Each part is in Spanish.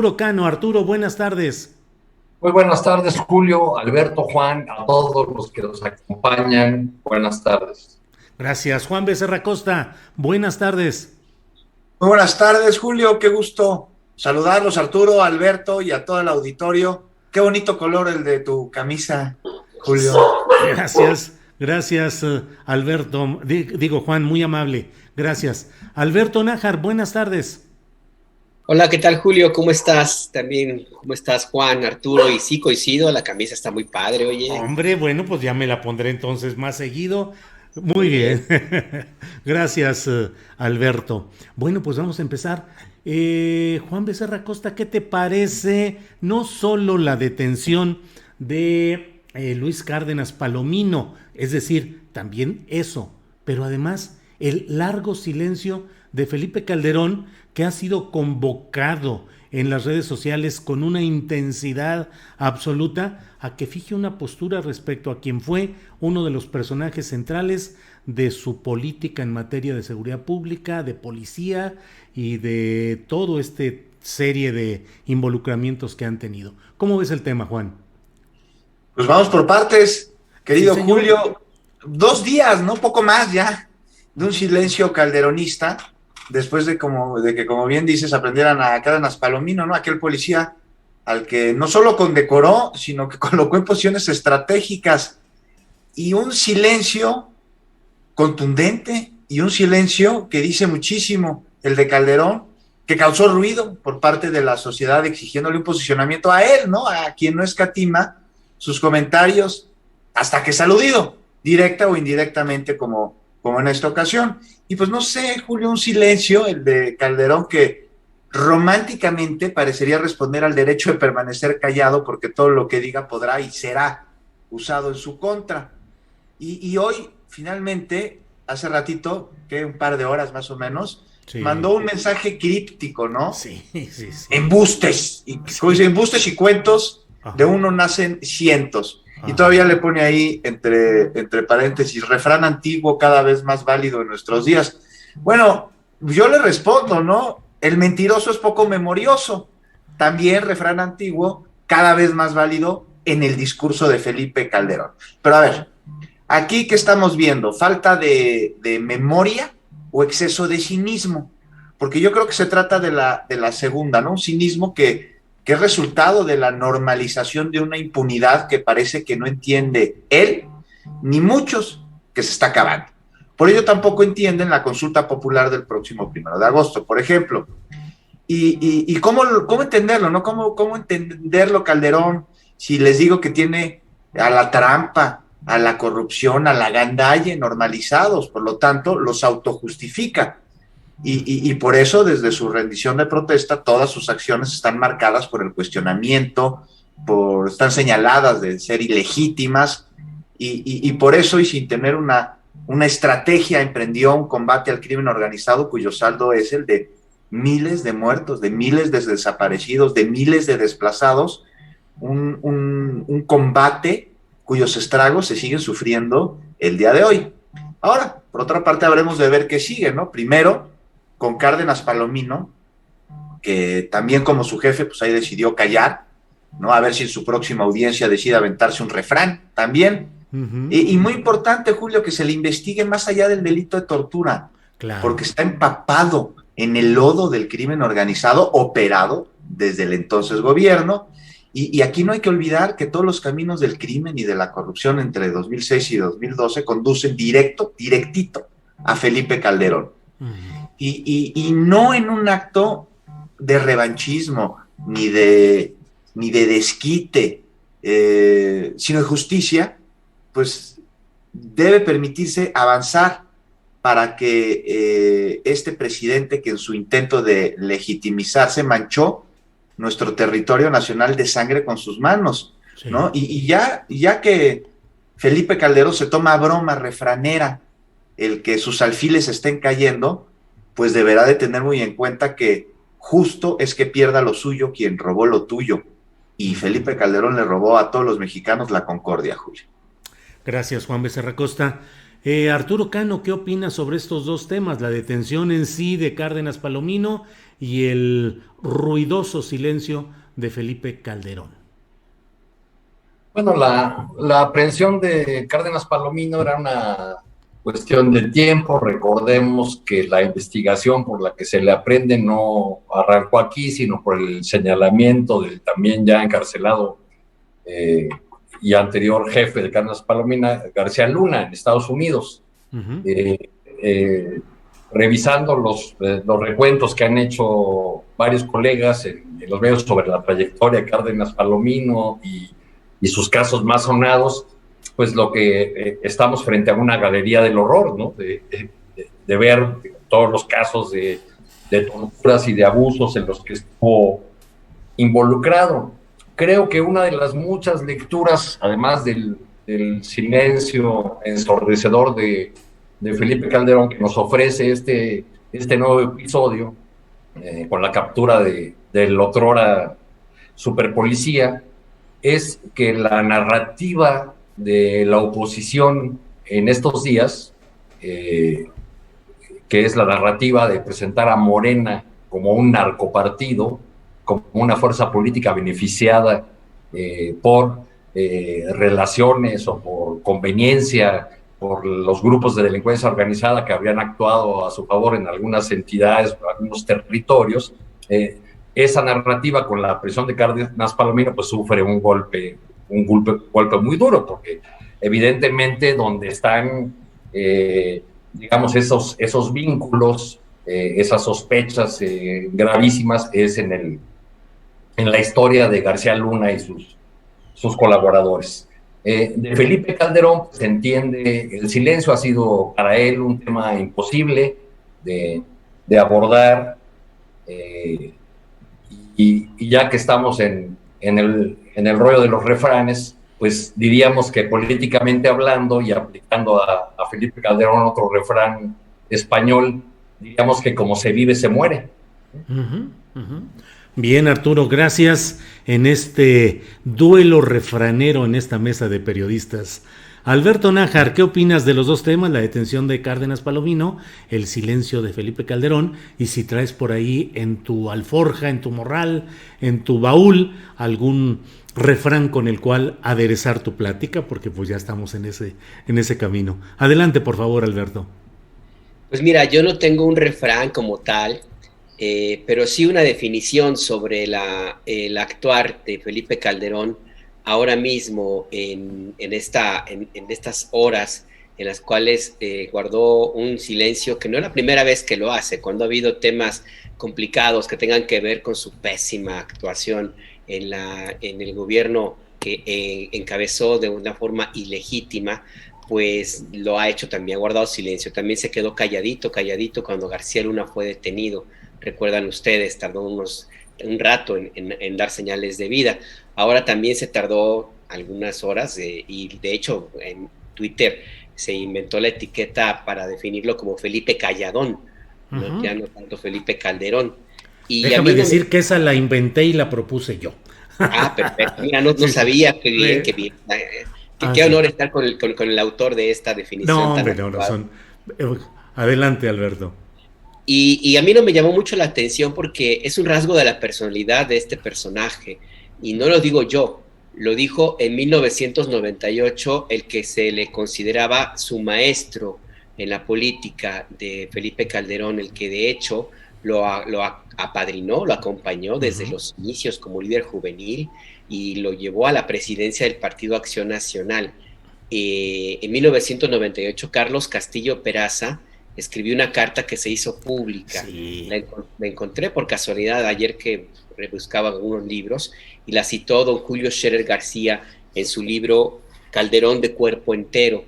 Arturo Cano. Arturo, buenas tardes. Muy buenas tardes, Julio, Alberto, Juan, a todos los que nos acompañan. Buenas tardes. Gracias. Juan Becerra Costa, buenas tardes. Muy buenas tardes, Julio. Qué gusto saludarlos, Arturo, Alberto y a todo el auditorio. Qué bonito color el de tu camisa, Julio. Gracias, Alberto. Digo, Juan, muy amable. Gracias. Alberto Nájar, buenas tardes. Hola, ¿qué tal, Julio? ¿Cómo estás? También, ¿cómo estás, Juan, Arturo? Y sí, coincido, la camisa está muy padre, oye. Hombre, bueno, pues ya me la pondré entonces más seguido. Muy Muy bien. bien. Gracias, Alberto. Bueno, pues vamos a empezar. Juan Becerra Costa, ¿qué te parece no solo la detención de Luis Cárdenas Palomino, es decir, también eso, pero además el largo silencio de Felipe Calderón, que ha sido convocado en las redes sociales con una intensidad absoluta a que fije una postura respecto a quien fue uno de los personajes centrales de su política en materia de seguridad pública, de policía y de todo este serie de involucramientos que han tenido? ¿Cómo ves el tema, Juan? Pues vamos por partes, Sí, querido señor. Julio. 2 días, no poco más ya, de un silencio calderonista, después de que, como bien dices, aprendieran a Cárdenas Palomino, ¿no? Aquel policía al que no solo condecoró, sino que colocó en posiciones estratégicas, y un silencio contundente y un silencio que dice muchísimo, el de Calderón, que causó ruido por parte de la sociedad exigiéndole un posicionamiento a él, ¿no? A quien no escatima sus comentarios, hasta que es aludido, directa o indirectamente, como en esta ocasión. Y pues no sé, Julio, un silencio, el de Calderón, que románticamente parecería responder al derecho de permanecer callado, porque todo lo que diga podrá y será usado en su contra. Y hoy, finalmente, hace ratito, que un par de horas más o menos, Sí, mandó un mensaje críptico, ¿no? sí, sí, sí. Embustes, y como dice, Sí. embustes y cuentos, de Ajá, uno nacen cientos. Y ajá. todavía le pone ahí, entre paréntesis, refrán antiguo cada vez más válido en nuestros días. Bueno, yo le respondo, ¿no? El mentiroso es poco memorioso. También refrán antiguo, cada vez más válido en el discurso de Felipe Calderón. Pero a ver, aquí, ¿qué estamos viendo? ¿Falta de memoria o exceso de cinismo? Porque yo creo que se trata de la segunda, ¿no? Un cinismo que es resultado de la normalización de una impunidad que parece que no entiende él ni muchos, que se está acabando. Por ello tampoco entienden la consulta popular del próximo 1 de agosto, por ejemplo. Y cómo entenderlo, ¿no? ¿Cómo entenderlo, Calderón, si les digo que tiene a la trampa, a la corrupción, a la gandalle normalizados? Por lo tanto, los autojustifica. Y por eso, desde su rendición de protesta, todas sus acciones están marcadas por el cuestionamiento, están señaladas de ser ilegítimas, y por eso, y sin tener una estrategia, emprendió un combate al crimen organizado cuyo saldo es el de miles de muertos, de miles de desaparecidos, de miles de desplazados, un combate cuyos estragos se siguen sufriendo el día de hoy. Ahora, por otra parte, habremos de ver qué sigue, ¿no? Primero, con Cárdenas Palomino, que también como su jefe, pues ahí decidió callar, ¿no? A ver si en su próxima audiencia decide aventarse un refrán también. Ujú. Y muy importante, Julio, que se le investigue más allá del delito de tortura, Claro. porque está empapado en el lodo del crimen organizado operado desde el entonces gobierno. Y aquí no hay que olvidar que todos los caminos del crimen y de la corrupción entre 2006 y 2012 conducen directito a Felipe Calderón. Ujú. Y no en un acto de revanchismo ni de desquite, sino de justicia, pues debe permitirse avanzar para que este presidente, que en su intento de legitimizarse manchó nuestro territorio nacional de sangre con sus manos, ¿no? Sí. Ya que Felipe Calderón se toma a broma refranera el que sus alfiles estén cayendo, pues deberá de tener muy en cuenta que justo es que pierda lo suyo quien robó lo tuyo. Y Ujú. Felipe Calderón le robó a todos los mexicanos la concordia, Julio. Gracias, Juan Becerra Costa. Arturo Cano, ¿qué opinas sobre estos dos temas? La detención en sí de Cárdenas Palomino y el ruidoso silencio de Felipe Calderón. Bueno, la aprehensión de Cárdenas Palomino era una cuestión de tiempo. Recordemos que la investigación por la que se le aprende no arrancó aquí, sino por el señalamiento del también ya encarcelado y anterior jefe de Cárdenas Palomino, García Luna, en Estados Unidos. Uh-huh. Revisando los recuentos que han hecho varios colegas en los medios sobre la trayectoria de Cárdenas Palomino y sus casos más sonados, pues lo que estamos frente a una galería del horror, ¿no? De ver todos los casos de torturas y de abusos en los que estuvo involucrado. Creo que una de las muchas lecturas, además del silencio ensordecedor de Felipe Calderón, que nos ofrece este nuevo episodio, con la captura del otrora superpolicía, es que la narrativa de la oposición en estos días, que es la narrativa de presentar a Morena como un narcopartido, como una fuerza política beneficiada por relaciones o por conveniencia, por los grupos de delincuencia organizada que habrían actuado a su favor en algunas entidades, en algunos territorios, esa narrativa con la presión de Cárdenas Palomino pues sufre un golpe muy duro, porque evidentemente donde están, digamos, esos vínculos, esas sospechas gravísimas es en la historia de García Luna y sus colaboradores. De Felipe Calderón se entiende, el silencio ha sido para él un tema imposible de abordar, y ya que estamos en el rollo de los refranes, pues diríamos que políticamente hablando y aplicando a Felipe Calderón otro refrán español, diríamos que como se vive se muere. Uh-huh, uh-huh. Bien, Arturo, gracias en este duelo refranero en esta mesa de periodistas. Alberto Nájar, ¿qué opinas de los dos temas? La detención de Cárdenas Palomino, el silencio de Felipe Calderón, y si traes por ahí en tu alforja, en tu morral, en tu baúl, algún refrán con el cual aderezar tu plática, porque pues ya estamos en ese camino. Adelante, por favor, Alberto. Pues mira, yo no tengo un refrán como tal, pero sí una definición sobre el actuar de Felipe Calderón ahora mismo en estas horas en las cuales guardó un silencio, que no es la primera vez que lo hace, cuando ha habido temas complicados que tengan que ver con su pésima actuación en el gobierno que encabezó de una forma ilegítima, pues lo ha hecho también, ha guardado silencio. También se quedó calladito cuando García Luna fue detenido. Recuerdan ustedes, tardó un rato en dar señales de vida. Ahora también se tardó algunas horas y de hecho en Twitter se inventó la etiqueta para definirlo como Felipe Calladón, ¿no? Ya no tanto Felipe Calderón. Y déjame decir que esa la inventé y la propuse yo. Ah, perfecto. Mira, no sabía, qué bien, qué bien. Qué honor estar con el autor de esta definición. No, hombre, no son. Adelante, Alberto. Y a mí no me llamó mucho la atención porque es un rasgo de la personalidad de este personaje. Y no lo digo yo, lo dijo en 1998 el que se le consideraba su maestro en la política de Felipe Calderón, el que de hecho lo apadrinó, lo acompañó desde los inicios como líder juvenil y lo llevó a la presidencia del Partido Acción Nacional. En 1998, Carlos Castillo Peraza escribió una carta que se hizo pública. Sí. La encontré por casualidad ayer que rebuscaba algunos libros y la citó don Julio Scherer García en su libro Calderón de cuerpo entero.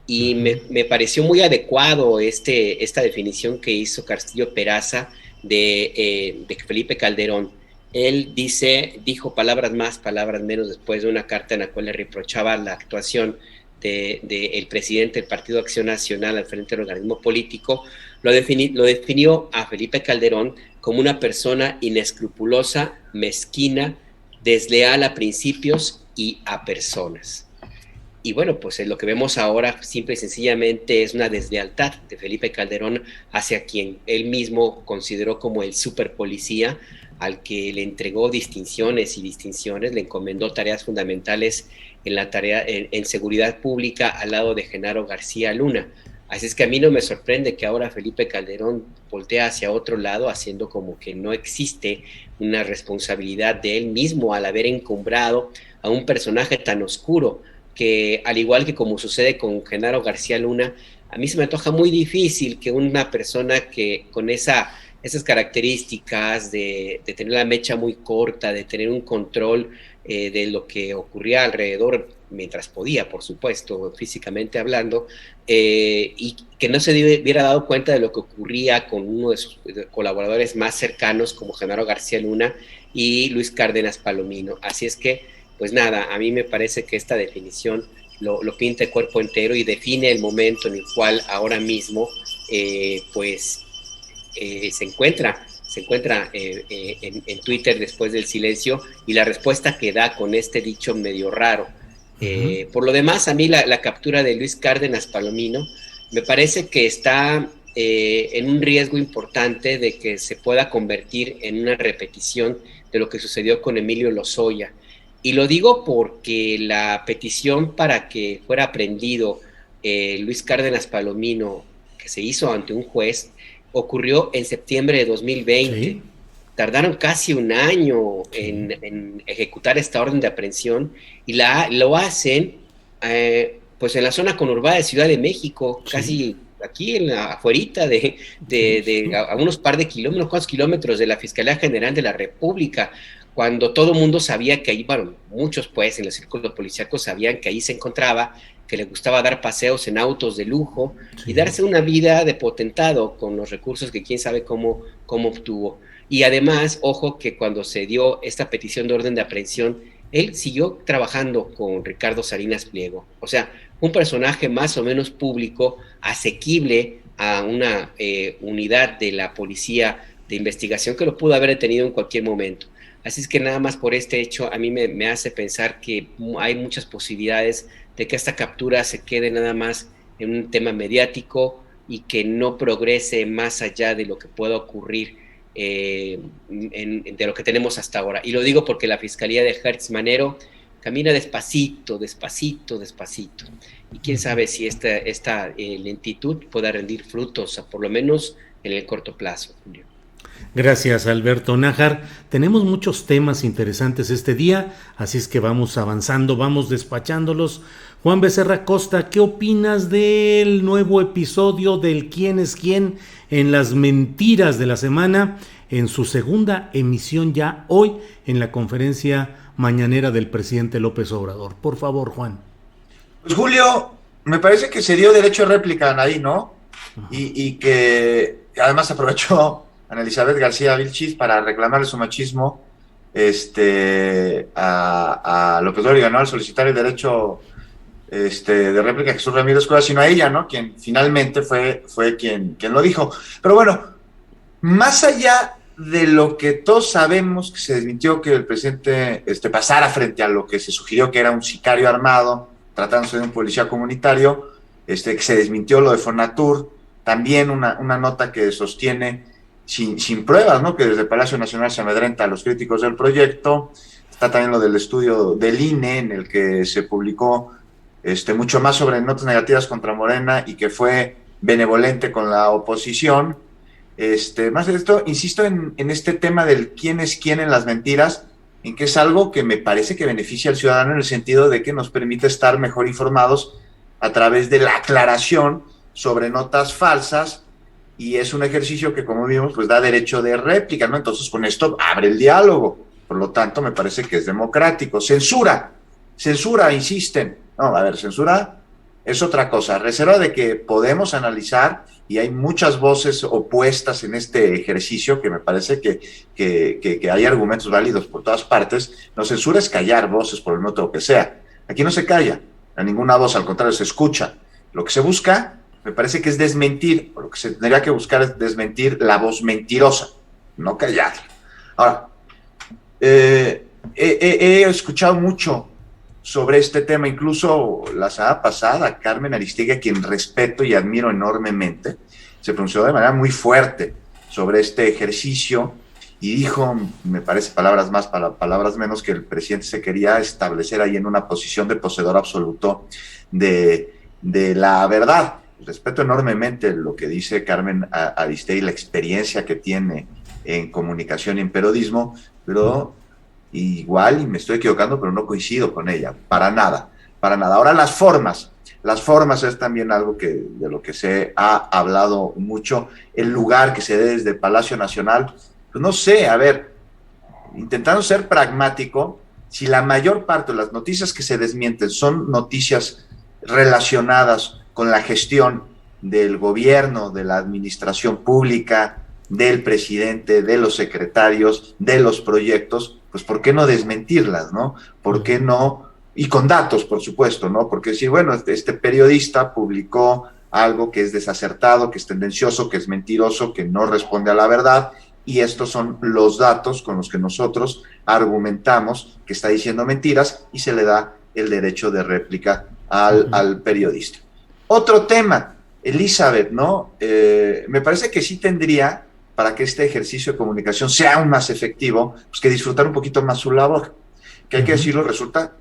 Y me pareció muy adecuado esta definición que hizo Castillo Peraza de Felipe Calderón. Él dijo palabras más, palabras menos después de una carta en la cual le reprochaba la actuación del presidente del Partido Acción Nacional al frente del organismo político. Lo definió a Felipe Calderón como una persona inescrupulosa, mezquina, desleal a principios y a personas. Y bueno, pues lo que vemos ahora simple y sencillamente es una deslealtad de Felipe Calderón hacia quien él mismo consideró como el super policía, al que le entregó distinciones, le encomendó tareas fundamentales en la tarea en seguridad pública al lado de Genaro García Luna. Así es que a mí no me sorprende que ahora Felipe Calderón voltea hacia otro lado, haciendo como que no existe una responsabilidad de él mismo al haber encumbrado a un personaje tan oscuro que, al igual que como sucede con Genaro García Luna, a mí se me antoja muy difícil que una persona que con esas características de tener la mecha muy corta, de tener un control de lo que ocurría alrededor, mientras podía, por supuesto, físicamente hablando, y que no se hubiera dado cuenta de lo que ocurría con uno de sus colaboradores más cercanos, como Genaro García Luna y Luis Cárdenas Palomino. Así es que, pues nada, a mí me parece que esta definición lo pinta el cuerpo entero y define el momento en el cual ahora mismo, se encuentra en Twitter después del silencio, y la respuesta que da con este dicho medio raro. Por lo demás, a mí la captura de Luis Cárdenas Palomino me parece que está en un riesgo importante de que se pueda convertir en una repetición de lo que sucedió con Emilio Lozoya. Y lo digo porque la petición para que fuera aprehendido Luis Cárdenas Palomino, que se hizo ante un juez, ocurrió en septiembre de 2020. Sí. Tardaron casi un año en ejecutar esta orden de aprehensión, y lo hacen pues en la zona conurbada de Ciudad de México, sí, casi aquí en la afuerita a unos par de kilómetros, ¿cuántos kilómetros de la Fiscalía General de la República? Cuando todo el mundo sabía que ahí, bueno, muchos pues en los círculos policíacos sabían que ahí se encontraba, que le gustaba dar paseos en autos de lujo, sí, y darse una vida de potentado con los recursos que quién sabe cómo obtuvo. Y además, ojo, que cuando se dio esta petición de orden de aprehensión, él siguió trabajando con Ricardo Salinas Pliego. O sea, un personaje más o menos público, asequible a una unidad de la policía de investigación que lo pudo haber detenido en cualquier momento. Así es que nada más por este hecho a mí me hace pensar que hay muchas posibilidades de que esta captura se quede nada más en un tema mediático y que no progrese más allá de lo que pueda ocurrir de lo que tenemos hasta ahora. Y lo digo porque la Fiscalía de Hertz Manero camina despacito. Y quién sabe si esta lentitud pueda rendir frutos, por lo menos en el corto plazo, Julio. Gracias, Alberto Nájar. Tenemos muchos temas interesantes este día, así es que vamos avanzando, vamos despachándolos. Juan Becerra Costa, ¿qué opinas del nuevo episodio del ¿Quién es quién? En las mentiras de la semana, en su segunda emisión ya hoy en la conferencia mañanera del presidente López Obrador? Por favor, Juan. Pues Julio, me parece que se dio derecho a réplica ahí, ¿no? Y que además aprovechó Ana Elizabeth García Vilchis para reclamarle su machismo a López Obrador, ¿no? Al solicitar el derecho de réplica a Jesús Ramírez Cuevas, sino a ella, ¿no? Quien finalmente fue quien lo dijo. Pero bueno, más allá de lo que todos sabemos, que se desmintió que el presidente pasara frente a lo que se sugirió que era un sicario armado, tratándose de un policía comunitario, que se desmintió lo de Fonatur, también una nota que sostiene sin pruebas, ¿no? Que desde Palacio Nacional se amedrenta a los críticos del proyecto. Está también lo del estudio del INE, en el que se publicó mucho más sobre notas negativas contra Morena y que fue benevolente con la oposición. Más de esto, insisto en este tema del quién es quién en las mentiras, en que es algo que me parece que beneficia al ciudadano en el sentido de que nos permite estar mejor informados a través de la aclaración sobre notas falsas, y es un ejercicio que, como vimos, pues da derecho de réplica, ¿no? Entonces, con esto abre el diálogo. Por lo tanto, me parece que es democrático. Censura, insisten. No, a ver, censura es otra cosa. Reserva de que podemos analizar, y hay muchas voces opuestas en este ejercicio, que me parece que hay argumentos válidos por todas partes. No, censura es callar voces por el motivo que sea. Aquí no se calla a ninguna voz, al contrario, se escucha. Lo que se busca, me parece que es desmentir, o lo que se tendría que buscar es desmentir la voz mentirosa, no callarla. Ahora, he escuchado mucho sobre este tema. Incluso la semana pasada, Carmen Aristegui, a quien respeto y admiro enormemente, se pronunció de manera muy fuerte sobre este ejercicio y dijo, me parece palabras más, palabras menos, que el presidente se quería establecer ahí en una posición de poseedor absoluto de la verdad. Respeto enormemente lo que dice Carmen Aristegui, la experiencia que tiene en comunicación y en periodismo, pero igual, y me estoy equivocando, pero no coincido con ella, para nada, para nada. Ahora las formas es también algo de lo que se ha hablado mucho, el lugar que se dé desde Palacio Nacional, pues no sé, a ver, intentando ser pragmático, si la mayor parte de las noticias que se desmienten son noticias relacionadas con la gestión del gobierno, de la administración pública, del presidente, de los secretarios, de los proyectos, pues ¿por qué no desmentirlas, no? ¿Por qué no? Y con datos, por supuesto, ¿no? Porque si, bueno, este periodista publicó algo que es desacertado, que es tendencioso, que es mentiroso, que no responde a la verdad, y estos son los datos con los que nosotros argumentamos que está diciendo mentiras y se le da el derecho de réplica al periodista. Otro tema, Elizabeth, ¿no? Me parece que sí tendría, para que este ejercicio de comunicación sea aún más efectivo, pues que disfrutar un poquito más su labor, que hay que decirlo, resulta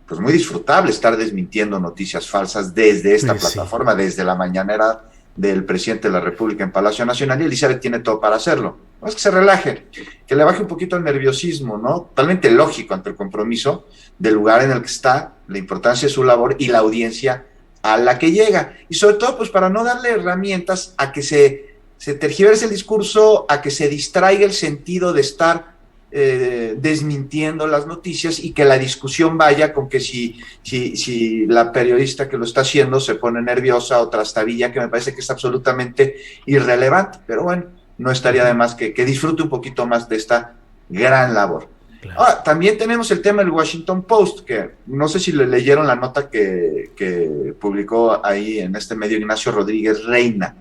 pues muy disfrutable estar desmintiendo noticias falsas desde esta plataforma, desde la mañanera del presidente de la República en Palacio Nacional, y Elizabeth tiene todo para hacerlo. No es que se relaje, que le baje un poquito el nerviosismo, ¿no? Totalmente lógico ante el compromiso del lugar en el que está, la importancia de su labor y la audiencia a la que llega. Y sobre todo, pues para no darle herramientas a que se tergiverse el discurso, a que se distraiga el sentido de estar desmintiendo las noticias y que la discusión vaya con que si la periodista que lo está haciendo se pone nerviosa o trastabilla, que me parece que es absolutamente irrelevante, pero bueno, no estaría de más que disfrute un poquito más de esta gran labor. Claro. También tenemos el tema del Washington Post, que no sé si le leyeron la nota que publicó ahí en este medio Ignacio Rodríguez Reina.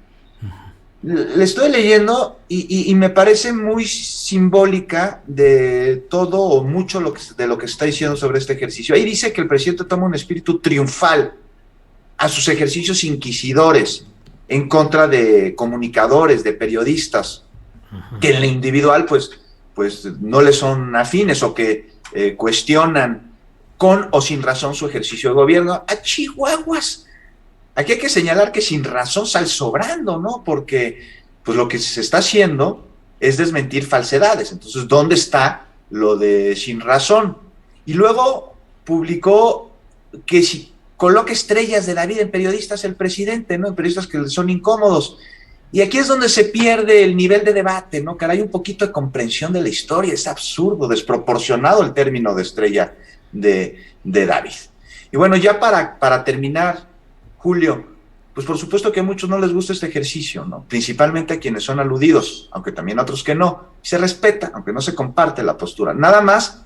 Le estoy leyendo y me parece muy simbólica de todo o mucho de lo que se está diciendo sobre este ejercicio. Ahí dice que el presidente toma un espíritu triunfal a sus ejercicios inquisidores en contra de comunicadores, de periodistas, que en lo individual pues no le son afines o que cuestionan con o sin razón su ejercicio de gobierno. ¡A chihuahuas! Aquí hay que señalar que sin razón sale sobrando, ¿no? Porque pues lo que se está haciendo es desmentir falsedades. Entonces, ¿dónde está lo de sin razón? Y luego publicó que si coloca estrellas de la vida en periodistas el presidente, ¿no? En periodistas que son incómodos. Y aquí es donde se pierde el nivel de debate, ¿no? Caray, un poquito de comprensión de la historia. Es absurdo, desproporcionado el término de estrella de David. Y bueno, ya para terminar, Julio, pues por supuesto que a muchos no les gusta este ejercicio, ¿no? Principalmente a quienes son aludidos, aunque también a otros que no. Se respeta, aunque no se comparte la postura. Nada más,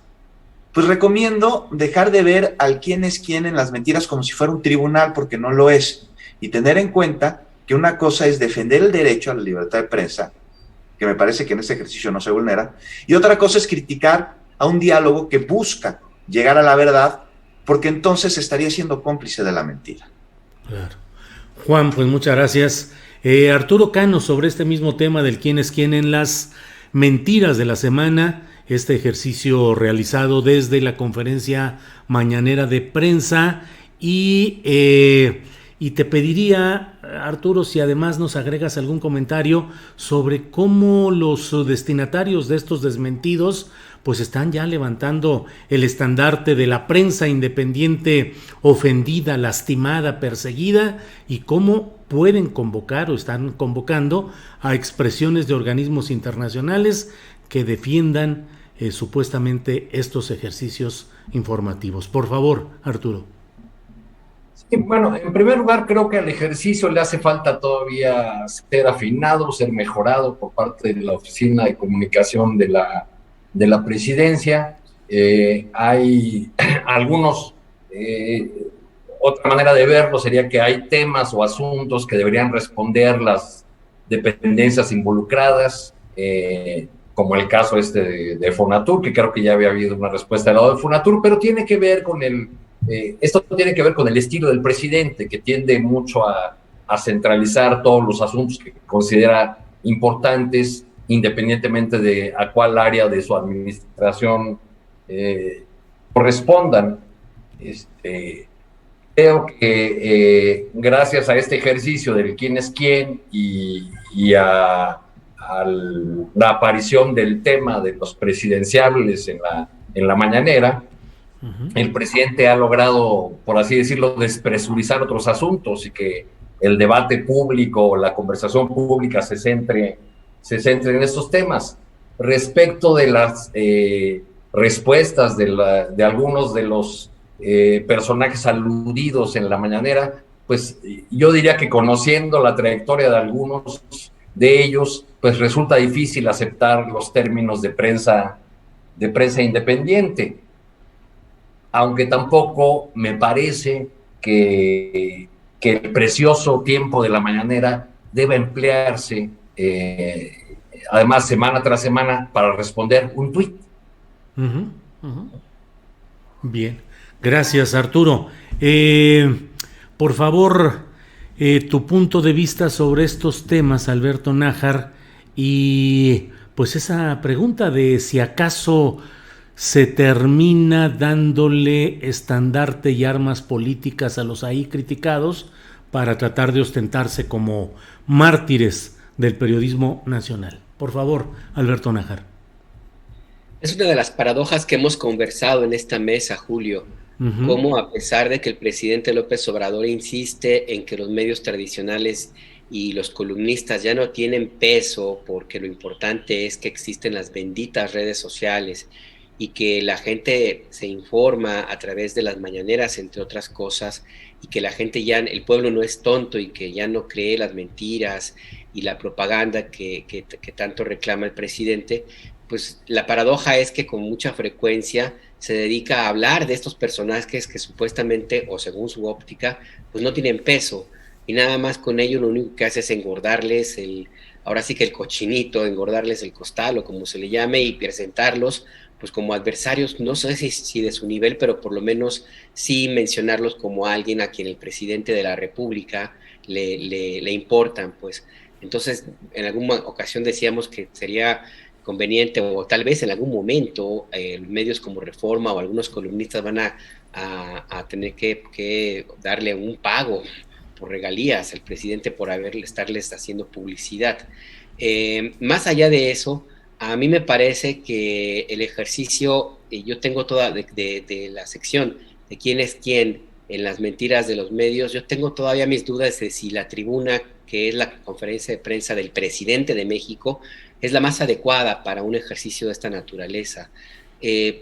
pues recomiendo dejar de ver al quién es quién en las mentiras como si fuera un tribunal, porque no lo es. Y tener en cuenta que una cosa es defender el derecho a la libertad de prensa, que me parece que en este ejercicio no se vulnera, y otra cosa es criticar a un diálogo que busca llegar a la verdad, porque entonces estaría siendo cómplice de la mentira. Claro. Juan, pues muchas gracias. Arturo Cano, sobre este mismo tema del quién es quién en las mentiras de la semana, este ejercicio realizado desde la conferencia mañanera de prensa y te pediría, Arturo, si además nos agregas algún comentario sobre cómo los destinatarios de estos desmentidos pues están ya levantando el estandarte de la prensa independiente ofendida, lastimada, perseguida, y cómo pueden convocar o están convocando a expresiones de organismos internacionales que defiendan supuestamente estos ejercicios informativos. Por favor, Arturo. Sí, bueno, en primer lugar creo que al ejercicio le hace falta todavía ser afinado, ser mejorado por parte de la Oficina de Comunicación de la Presidencia. Hay algunos, otra manera de verlo sería que hay temas o asuntos que deberían responder las dependencias involucradas, como el caso de Fonatur, que creo que ya había habido una respuesta del lado de Fonatur, pero tiene que ver con el Esto tiene que ver con el estilo del presidente, que tiende mucho a centralizar todos los asuntos que considera importantes, independientemente de a cuál área de su administración correspondan. Creo que gracias a este ejercicio del quién es quién y a la aparición del tema de los presidenciables en la mañanera, el presidente ha logrado, por así decirlo, despresurizar otros asuntos y que el debate público, la conversación pública se centre en estos temas. Respecto de las respuestas de algunos de los personajes aludidos en la mañanera, pues yo diría que conociendo la trayectoria de algunos de ellos, pues resulta difícil aceptar los términos de prensa independiente, aunque tampoco me parece que el precioso tiempo de la mañanera deba emplearse, además semana tras semana, para responder un tuit. Bien, gracias Arturo. Por favor, tu punto de vista sobre estos temas, Alberto Nájar, y pues esa pregunta de si acaso se termina dándole estandarte y armas políticas a los ahí criticados para tratar de ostentarse como mártires del periodismo nacional. Por favor, Alberto Nájar. Es una de las paradojas que hemos conversado en esta mesa, Julio. Cómo, a pesar de que el presidente López Obrador insiste en que los medios tradicionales y los columnistas ya no tienen peso, porque lo importante es que existen las benditas redes sociales y que la gente se informa a través de las mañaneras, entre otras cosas, y que la gente ya, el pueblo no es tonto y que ya no cree las mentiras y la propaganda que tanto reclama el presidente, pues la paradoja es que con mucha frecuencia se dedica a hablar de estos personajes que supuestamente, o según su óptica, pues no tienen peso, y nada más con ello lo único que hace es engordarles ahora sí que el cochinito, engordarles el costal o como se le llame, y presentarlos pues como adversarios, no sé si de su nivel, pero por lo menos sí mencionarlos como alguien a quien el presidente de la República le importan, pues. Entonces, en alguna ocasión decíamos que sería conveniente, o tal vez en algún momento, medios como Reforma o algunos columnistas van a tener que darle un pago por regalías al presidente por estarles haciendo publicidad. Más allá de eso, a mí me parece que el ejercicio, yo tengo toda de la sección de quién es quién en las mentiras de los medios, yo tengo todavía mis dudas de si la tribuna, que es la conferencia de prensa del presidente de México, es la más adecuada para un ejercicio de esta naturaleza,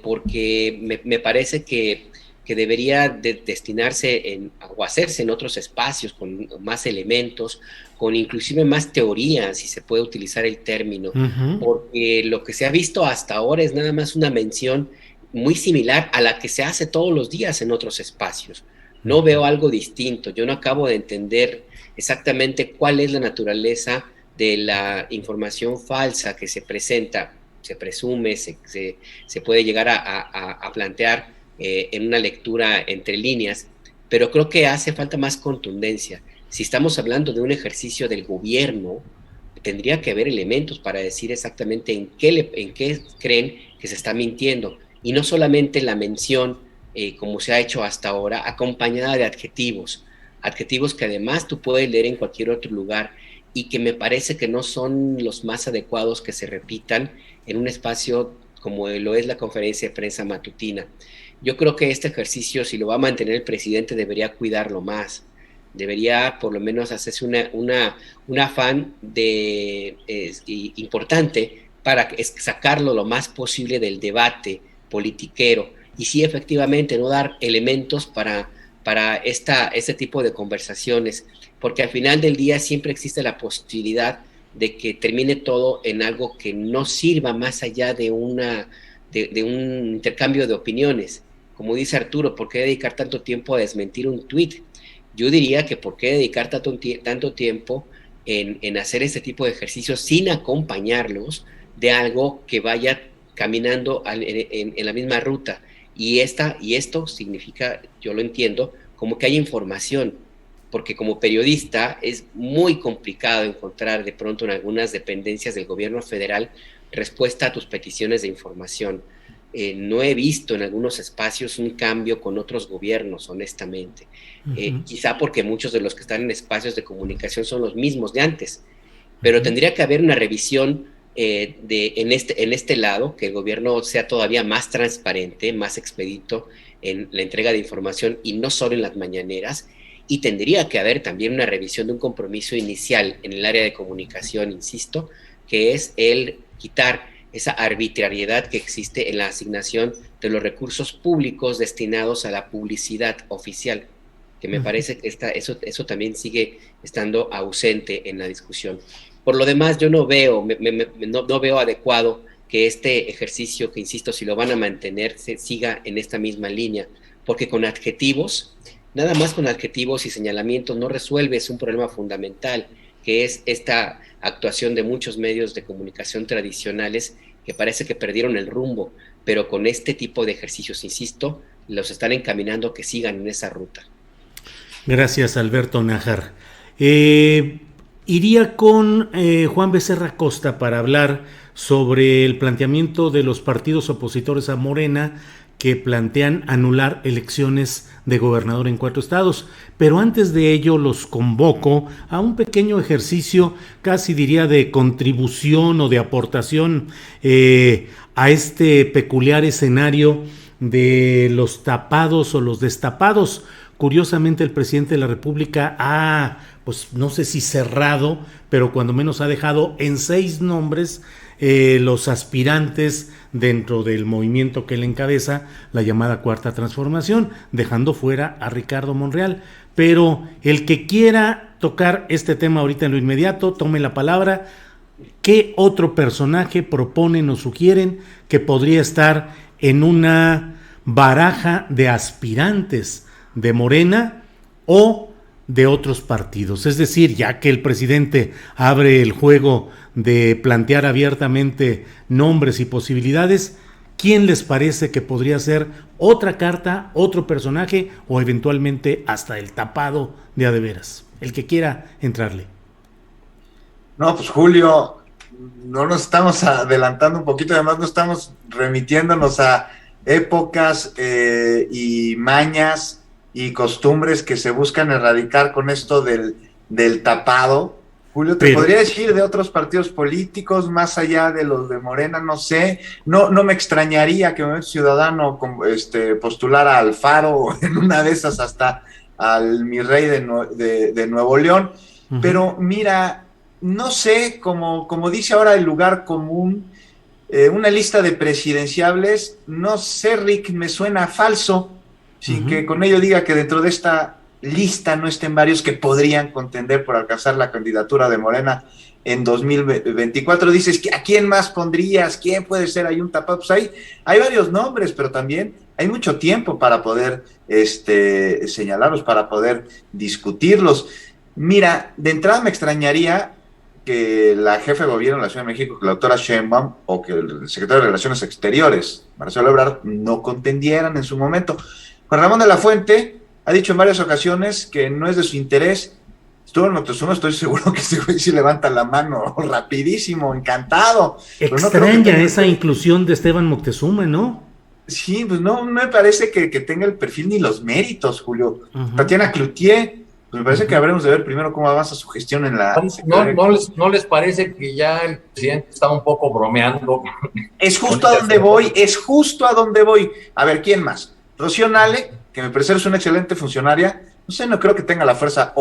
porque me parece que debería destinarse o hacerse en otros espacios con más elementos, con inclusive más teoría, si se puede utilizar el término, porque lo que se ha visto hasta ahora es nada más una mención muy similar a la que se hace todos los días en otros espacios. No veo algo distinto, yo no acabo de entender exactamente cuál es la naturaleza de la información falsa que se presenta, se presume, se puede llegar a plantear en una lectura entre líneas, pero creo que hace falta más contundencia. Si estamos hablando de un ejercicio del gobierno, tendría que haber elementos para decir exactamente en qué creen que se está mintiendo, y no solamente la mención, como se ha hecho hasta ahora, acompañada de adjetivos que además tú puedes leer en cualquier otro lugar y que me parece que no son los más adecuados que se repitan en un espacio como lo es la conferencia de prensa matutina. Yo creo que este ejercicio, si lo va a mantener el presidente, debería cuidarlo más. Debería por lo menos hacerse un afán importante para sacarlo lo más posible del debate politiquero. Y sí, efectivamente, no dar elementos para este tipo de conversaciones, porque al final del día siempre existe la posibilidad de que termine todo en algo que no sirva más allá de un intercambio de opiniones. Como dice Arturo, ¿por qué dedicar tanto tiempo a desmentir un tuit? Yo diría que ¿por qué dedicar tanto tiempo en hacer este tipo de ejercicios sin acompañarlos de algo que vaya caminando en la misma ruta? Y esto significa, yo lo entiendo, como que hay información, porque como periodista es muy complicado encontrar de pronto en algunas dependencias del gobierno federal respuesta a tus peticiones de información. No he visto en algunos espacios un cambio con otros gobiernos, honestamente. Quizá porque muchos de los que están en espacios de comunicación son los mismos de antes, pero tendría que haber una revisión en este lado, que el gobierno sea todavía más transparente, más expedito en la entrega de información y no solo en las mañaneras, y tendría que haber también una revisión de un compromiso inicial en el área de comunicación, insisto, que es el quitar esa arbitrariedad que existe en la asignación de los recursos públicos destinados a la publicidad oficial, que me parece que eso también sigue estando ausente en la discusión. Por lo demás, yo no veo adecuado que este ejercicio, que insisto, si lo van a mantener, siga en esta misma línea, porque con adjetivos, nada más con adjetivos y señalamientos no resuelves un problema fundamental, que es esta actuación de muchos medios de comunicación tradicionales que parece que perdieron el rumbo, pero con este tipo de ejercicios, insisto, los están encaminando a que sigan en esa ruta. Gracias, Alberto Nájar. Iría con Juan Becerra Costa para hablar sobre el planteamiento de los partidos opositores a Morena que plantean anular elecciones de gobernador en 4 estados. Pero antes de ello los convoco a un pequeño ejercicio, casi diría de contribución o de aportación a este peculiar escenario de los tapados o los destapados. Curiosamente, el presidente de la República pues no sé si cerrado, pero cuando menos ha dejado en 6 nombres los aspirantes dentro del movimiento que él encabeza, la llamada Cuarta Transformación, dejando fuera a Ricardo Monreal. Pero el que quiera tocar este tema ahorita en lo inmediato, tome la palabra. ¿Qué otro personaje proponen o sugieren que podría estar en una baraja de aspirantes de Morena o de otros partidos? Es decir, ya que el presidente abre el juego de plantear abiertamente nombres y posibilidades, ¿quién les parece que podría ser otra carta, otro personaje o eventualmente hasta el tapado de a de veras? El que quiera entrarle. No, pues Julio, no nos estamos adelantando un poquito, además no estamos remitiéndonos a épocas y mañas y costumbres que se buscan erradicar con esto del tapado. Julio, te podría decir de otros partidos políticos, más allá de los de Morena, no sé, no me extrañaría que Movimiento Ciudadano postulara a Alfaro, en una de esas hasta al mi rey de Nuevo León, pero mira, no sé, como dice ahora el lugar común, una lista de presidenciables, no sé, Rick, me suena falso, sin que con ello diga que dentro de esta lista no estén varios que podrían contender por alcanzar la candidatura de Morena en 2024. Dices, ¿a quién más pondrías? ¿Quién puede ser ahí un tapado? Pues hay varios nombres, pero también hay mucho tiempo para poder señalarlos, para poder discutirlos. Mira, de entrada me extrañaría que la jefa de gobierno de la Ciudad de México, que la doctora Sheinbaum, o que el secretario de Relaciones Exteriores, Marcelo Ebrard, no contendieran en su momento. Juan Ramón de la Fuente ha dicho en varias ocasiones que no es de su interés. Estuvo en Moctezuma, estoy seguro que ese güey sí levanta la mano rapidísimo, encantado. Extraña esa inclusión de Esteban Moctezuma, ¿no? Sí, pues no me parece que tenga el perfil ni los méritos, Julio. Tatiana Cloutier, pues me parece que habremos de ver primero cómo avanza su gestión en la... ¿No les parece que ya el presidente está un poco bromeando? Es justo a donde voy. A ver, ¿quién más? Rocío Nale, que me parece es una excelente funcionaria, no sé, no creo que tenga la fuerza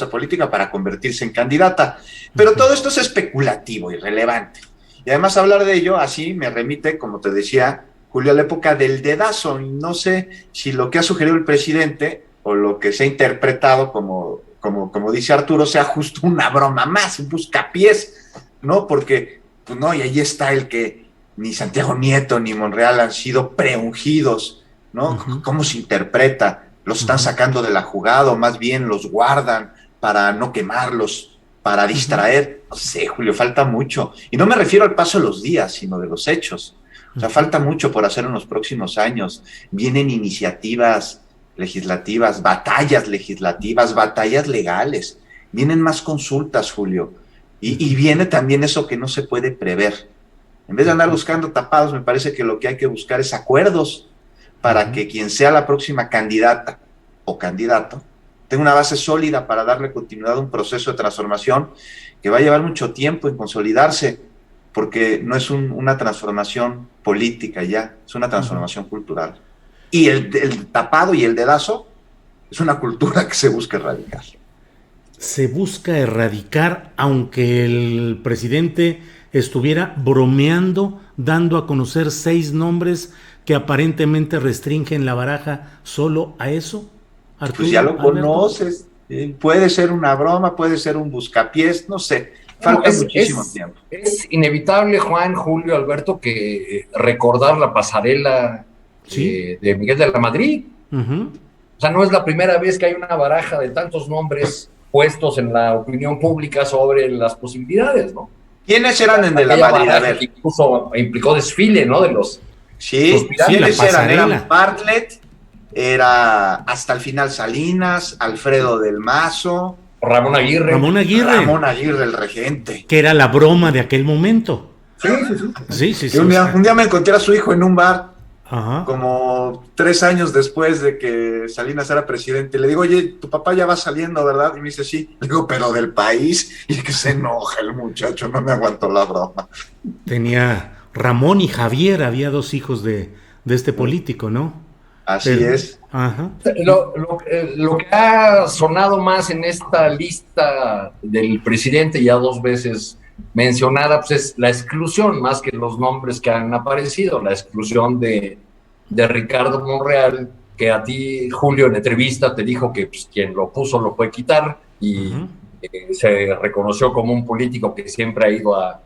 política para convertirse en candidata, pero todo esto es especulativo, irrelevante. Y además hablar de ello así me remite, como te decía, Julio, a la época del dedazo, y no sé si lo que ha sugerido el presidente o lo que se ha interpretado como dice Arturo, sea justo una broma más, un buscapiés, ¿no? Porque, pues no, y ahí está el que ni Santiago Nieto ni Monreal han sido preungidos, ¿no? ¿Cómo se interpreta? ¿Los están sacando de la jugada o más bien los guardan para no quemarlos, para distraer? No sé, Julio, falta mucho. Y no me refiero al paso de los días, sino de los hechos. O sea, falta mucho por hacer en los próximos años. Vienen iniciativas legislativas, batallas legislativas, batallas legales. Vienen más consultas, Julio. Y viene también eso que no se puede prever. En vez de andar buscando tapados, me parece que lo que hay que buscar es acuerdos para que quien sea la próxima candidata o candidato tenga una base sólida para darle continuidad a un proceso de transformación que va a llevar mucho tiempo en consolidarse, porque no es una transformación política ya, es una transformación cultural. Y el tapado y el dedazo es una cultura que se busca erradicar. Se busca erradicar, aunque el presidente estuviera bromeando, dando a conocer 6 nombres que aparentemente restringen la baraja solo a eso. Arturo, pues ya lo Alberto. conoces, puede ser una broma, puede ser un buscapiés, no sé, falta muchísimo tiempo. Es inevitable, Juan, Julio, Alberto, que recordar la pasarela de Miguel de la Madrid. O sea, no es la primera vez que hay una baraja de tantos nombres puestos en la opinión pública sobre las posibilidades, ¿no? ¿Quiénes eran en de la Madrid? A ver. Incluso implicó desfile, ¿no? De los... Sí, ¿quiénes eran? Eran Bartlett, era hasta el final Salinas, Alfredo del Mazo, Ramón Aguirre, el regente. Que era la broma de aquel momento. Sí. Un día me encontré a su hijo en un bar, como 3 años después de que Salinas era presidente. Le digo, oye, tu papá ya va saliendo, ¿verdad? Y me dice, sí. Le digo, pero del país. Y que se enoja el muchacho, no me aguantó la broma. Tenía Ramón y Javier, había 2 hijos de este político, ¿no? Así es. Ajá. Lo que ha sonado más en esta lista del presidente, ya 2 veces mencionada, pues es la exclusión, más que los nombres que han aparecido, la exclusión de Ricardo Monreal, que a ti, Julio, en entrevista te dijo que pues, quien lo puso lo puede quitar, y se reconoció como un político que siempre ha ido a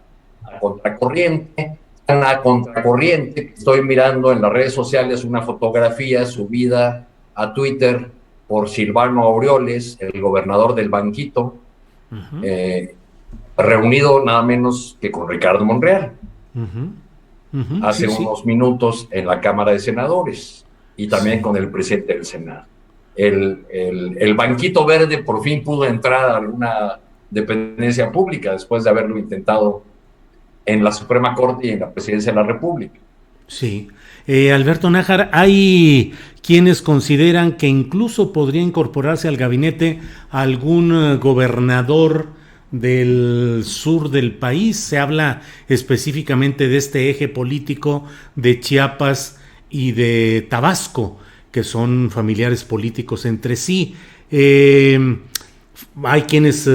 contracorriente. A contracorriente, estoy mirando en las redes sociales una fotografía subida a Twitter por Silvano Aureoles, el gobernador del Banquito, reunido nada menos que con Ricardo Monreal, hace unos minutos en la Cámara de Senadores, y también con el presidente del Senado. El Banquito Verde por fin pudo entrar a alguna dependencia pública después de haberlo intentado en la Suprema Corte y en la Presidencia de la República. Sí. Alberto Nájar, hay quienes consideran que incluso podría incorporarse al gabinete algún gobernador del sur del país. Se habla específicamente de este eje político de Chiapas y de Tabasco, que son familiares políticos entre sí. Hay quienes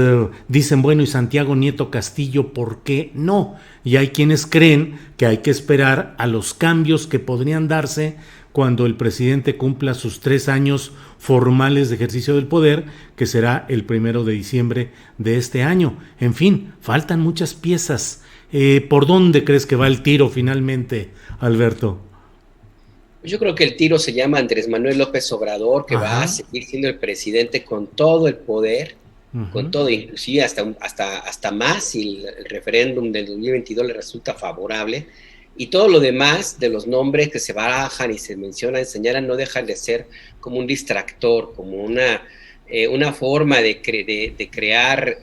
dicen, bueno, y Santiago Nieto Castillo, ¿por qué no? Y hay quienes creen que hay que esperar a los cambios que podrían darse cuando el presidente cumpla sus 3 años formales de ejercicio del poder, que será el 1 de diciembre de este año. En fin, faltan muchas piezas. ¿Por dónde crees que va el tiro finalmente, Alberto? Yo creo que el tiro se llama Andrés Manuel López Obrador, que va a seguir siendo el presidente con todo el poder, con todo, inclusive hasta más si el referéndum del 2022 le resulta favorable, y todo lo demás de los nombres que se barajan y se mencionan, señalan, no dejan de ser como un distractor, como una forma de crear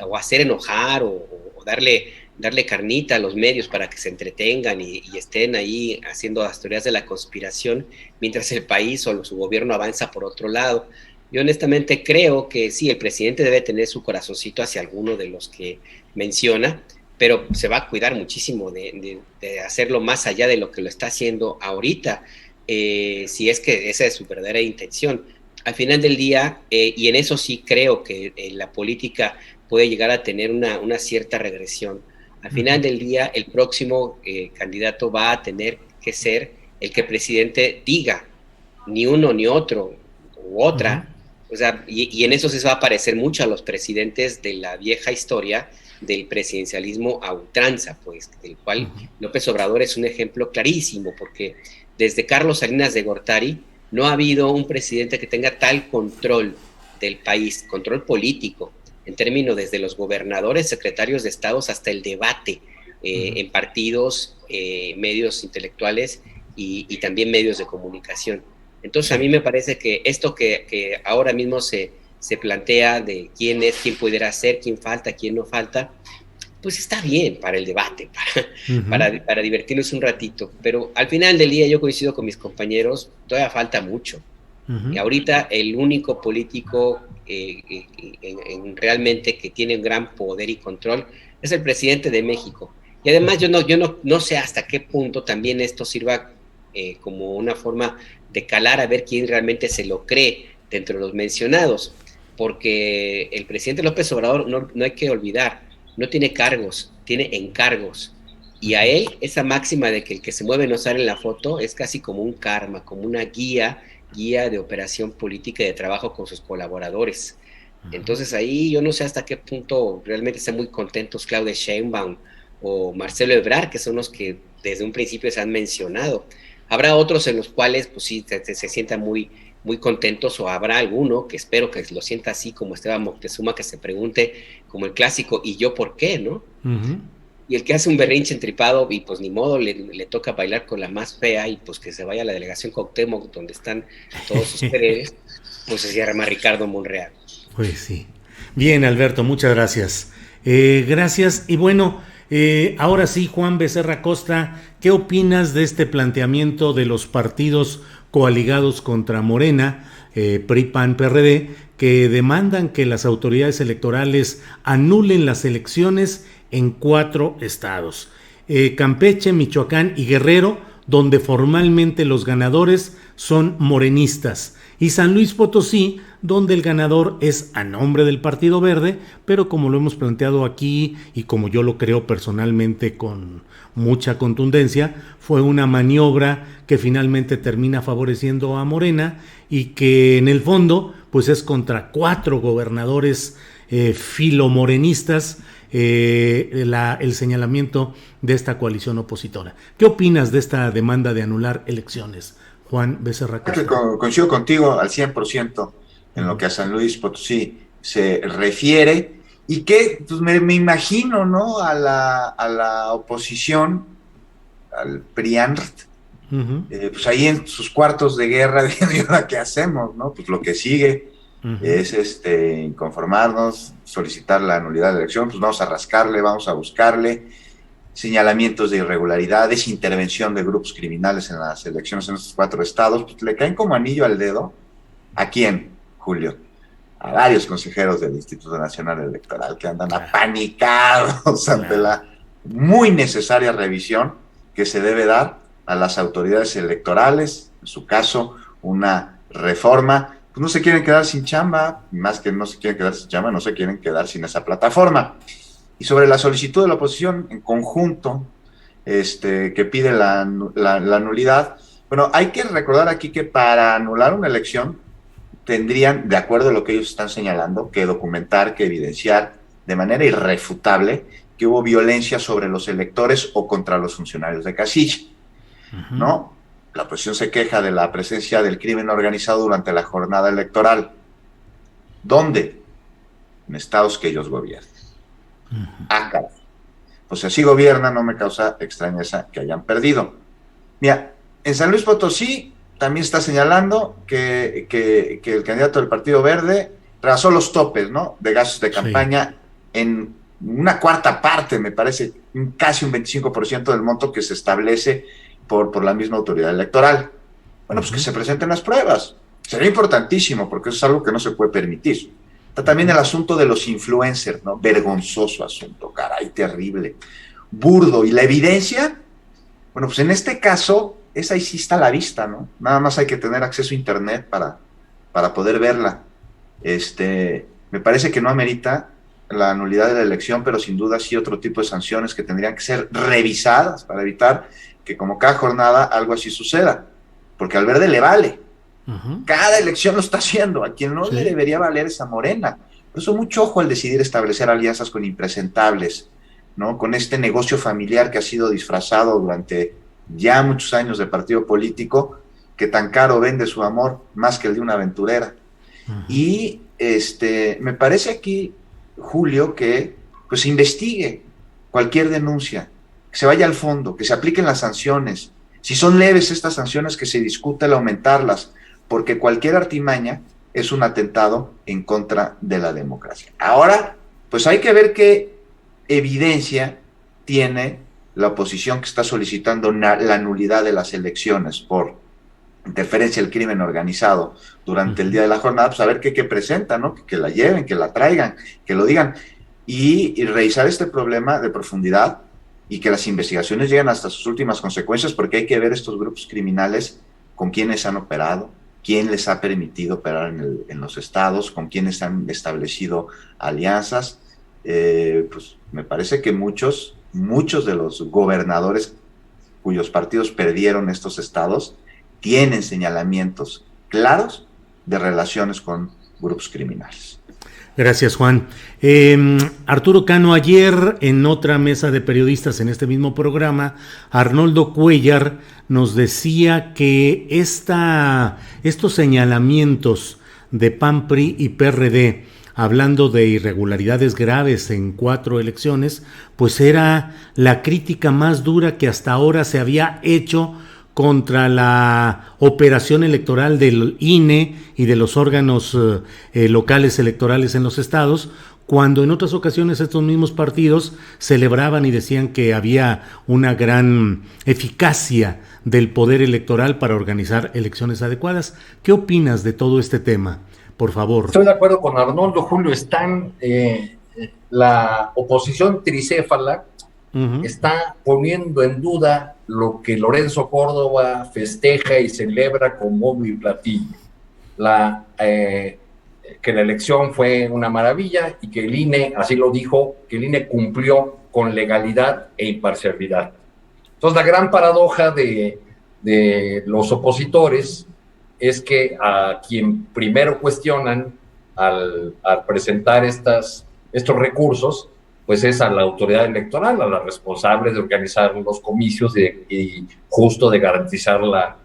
o hacer enojar o darle carnita a los medios para que se entretengan y estén ahí haciendo las teorías de la conspiración, mientras el país o su gobierno avanza por otro lado. Yo honestamente creo que sí, el presidente debe tener su corazoncito hacia alguno de los que menciona, pero se va a cuidar muchísimo de hacerlo más allá de lo que lo está haciendo ahorita, si es que esa es su verdadera intención. Al final del día, y en eso sí creo que la política puede llegar a tener una cierta regresión. Al final del día, el próximo candidato va a tener que ser el que el presidente diga, ni uno ni otro u otra. O sea, y en eso se va a parecer mucho a los presidentes de la vieja historia del presidencialismo a ultranza, pues, del cual López Obrador es un ejemplo clarísimo, porque desde Carlos Salinas de Gortari no ha habido un presidente que tenga tal control del país, control político, en términos desde los gobernadores, secretarios de estados hasta el debate. en partidos, medios intelectuales y también medios de comunicación. Entonces a mí me parece que esto que ahora mismo se plantea de quién pudiera ser, quién falta, quién no falta, pues está bien para el debate, para divertirnos un ratito, pero al final del día yo coincido con mis compañeros, todavía falta mucho. Y ahorita el único político realmente que tiene un gran poder y control es el presidente de México. Y además yo no sé hasta qué punto también esto sirva como una forma de calar a ver quién realmente se lo cree dentro de los mencionados, porque el presidente López Obrador, no hay que olvidar, no tiene cargos, tiene encargos. Y a él, esa máxima de que el que se mueve no sale en la foto es casi como un karma, como una guía de operación política y de trabajo con sus colaboradores. Entonces ahí yo no sé hasta qué punto realmente están muy contentos Claudia Sheinbaum o Marcelo Ebrard, que son los que desde un principio se han mencionado. Habrá otros en los cuales pues sí se sientan muy contentos, o habrá alguno que espero que lo sienta así como Esteban Moctezuma, que se pregunte como el clásico, ¿y yo por qué, no? Y el que hace un berrinche entripado y pues ni modo, le toca bailar con la más fea y pues que se vaya a la delegación Cuauhtémoc donde están todos sus quereres, pues se llama Ricardo Monreal. Pues sí. Bien, Alberto, muchas gracias. Gracias. Y bueno, ahora sí, Juan Becerra Costa, ¿qué opinas de este planteamiento de los partidos coaligados contra Morena, PRI, PAN, PRD, que demandan que las autoridades electorales anulen las elecciones en 4 estados? Campeche, Michoacán y Guerrero, donde formalmente los ganadores son morenistas, y San Luis Potosí, donde el ganador es a nombre del Partido Verde, pero como lo hemos planteado aquí y como yo lo creo personalmente con mucha contundencia, fue una maniobra que finalmente termina favoreciendo a Morena y que en el fondo pues es contra 4 gobernadores filomorenistas el señalamiento de esta coalición opositora. ¿Qué opinas de esta demanda de anular elecciones, Juan Becerra Costa? Coincido contigo al 100% en lo que a San Luis Potosí se refiere, y que pues me imagino, ¿no? A la oposición, al PRIAN, pues ahí en sus cuartos de guerra, ¿qué hacemos, no? Pues lo que sigue es inconformarnos, solicitar la nulidad de la elección, pues vamos a rascarle, vamos a buscarle señalamientos de irregularidades, intervención de grupos criminales en las elecciones en estos 4 estados, pues le caen como anillo al dedo. ¿A quién, Julio? A varios consejeros del Instituto Nacional Electoral que andan apanicados ante la muy necesaria revisión que se debe dar a las autoridades electorales, en su caso, una reforma. Pues no se quieren quedar sin chamba, más que no se quieren quedar sin chamba, no se quieren quedar sin esa plataforma. Y sobre la solicitud de la oposición en conjunto, que pide la nulidad, bueno, hay que recordar aquí que para anular una elección tendrían, de acuerdo a lo que ellos están señalando, que documentar, que evidenciar de manera irrefutable que hubo violencia sobre los electores o contra los funcionarios de casilla, ¿no? La oposición se queja de la presencia del crimen organizado durante la jornada electoral. ¿Dónde? En estados que ellos gobiernan. Caray. Pues si así gobiernan, no me causa extrañeza que hayan perdido. Mira, en San Luis Potosí también está señalando que el candidato del Partido Verde rebasó los topes, ¿no?, de gastos de campaña en una 4ª parte, me parece, casi un 25% del monto que se establece por la misma autoridad electoral. Bueno, pues que se presenten las pruebas. Sería importantísimo, porque eso es algo que no se puede permitir. Está también el asunto de los influencers, ¿no? Vergonzoso asunto, caray, terrible, burdo. Y la evidencia, bueno, pues en este caso, esa ahí sí está a la vista, ¿no? Nada más hay que tener acceso a internet para poder verla. Me parece que no amerita la nulidad de la elección, pero sin duda sí otro tipo de sanciones que tendrían que ser revisadas para evitar que como cada jornada algo así suceda, porque al Verde le vale. Cada elección lo está haciendo. A quien no le debería valer es a Morena. Por eso mucho ojo al decidir establecer alianzas con impresentables, ¿no? Con este negocio familiar que ha sido disfrazado durante ya muchos años de partido político, que tan caro vende su amor más que el de una aventurera. Y me parece aquí, Julio, que pues investigue cualquier denuncia que se vaya al fondo, que se apliquen las sanciones. Si son leves estas sanciones, que se discuta el aumentarlas, porque cualquier artimaña es un atentado en contra de la democracia. Ahora, pues hay que ver qué evidencia tiene la oposición que está solicitando la nulidad de las elecciones por interferencia del crimen organizado durante el día de la jornada, pues a ver qué presenta, ¿no? Que la lleven, que la traigan, que lo digan, y revisar este problema de profundidad y que las investigaciones lleguen hasta sus últimas consecuencias, porque hay que ver estos grupos criminales con quiénes han operado, quién les ha permitido operar en los estados, con quiénes han establecido alianzas. Pues me parece que muchos de los gobernadores cuyos partidos perdieron estos estados tienen señalamientos claros de relaciones con grupos criminales. Gracias, Juan. Arturo Cano, ayer en otra mesa de periodistas en este mismo programa, Arnoldo Cuellar nos decía que estos señalamientos de PAN, PRI y PRD, hablando de irregularidades graves en 4 elecciones, pues era la crítica más dura que hasta ahora se había hecho contra la operación electoral del INE y de los órganos locales electorales en los estados, cuando en otras ocasiones estos mismos partidos celebraban y decían que había una gran eficacia del poder electoral para organizar elecciones adecuadas. ¿Qué opinas de todo este tema? Por favor. Estoy de acuerdo con Arnoldo, Julio. La oposición tricéfala está poniendo en duda lo que Lorenzo Córdoba festeja y celebra con bombo y platillo. Que la elección fue una maravilla y que el INE, así lo dijo, que el INE cumplió con legalidad e imparcialidad. Entonces, la gran paradoja de los opositores es que a quien primero cuestionan al presentar estos recursos, pues es a la autoridad electoral, a la responsable de organizar los comicios y justo de garantizar la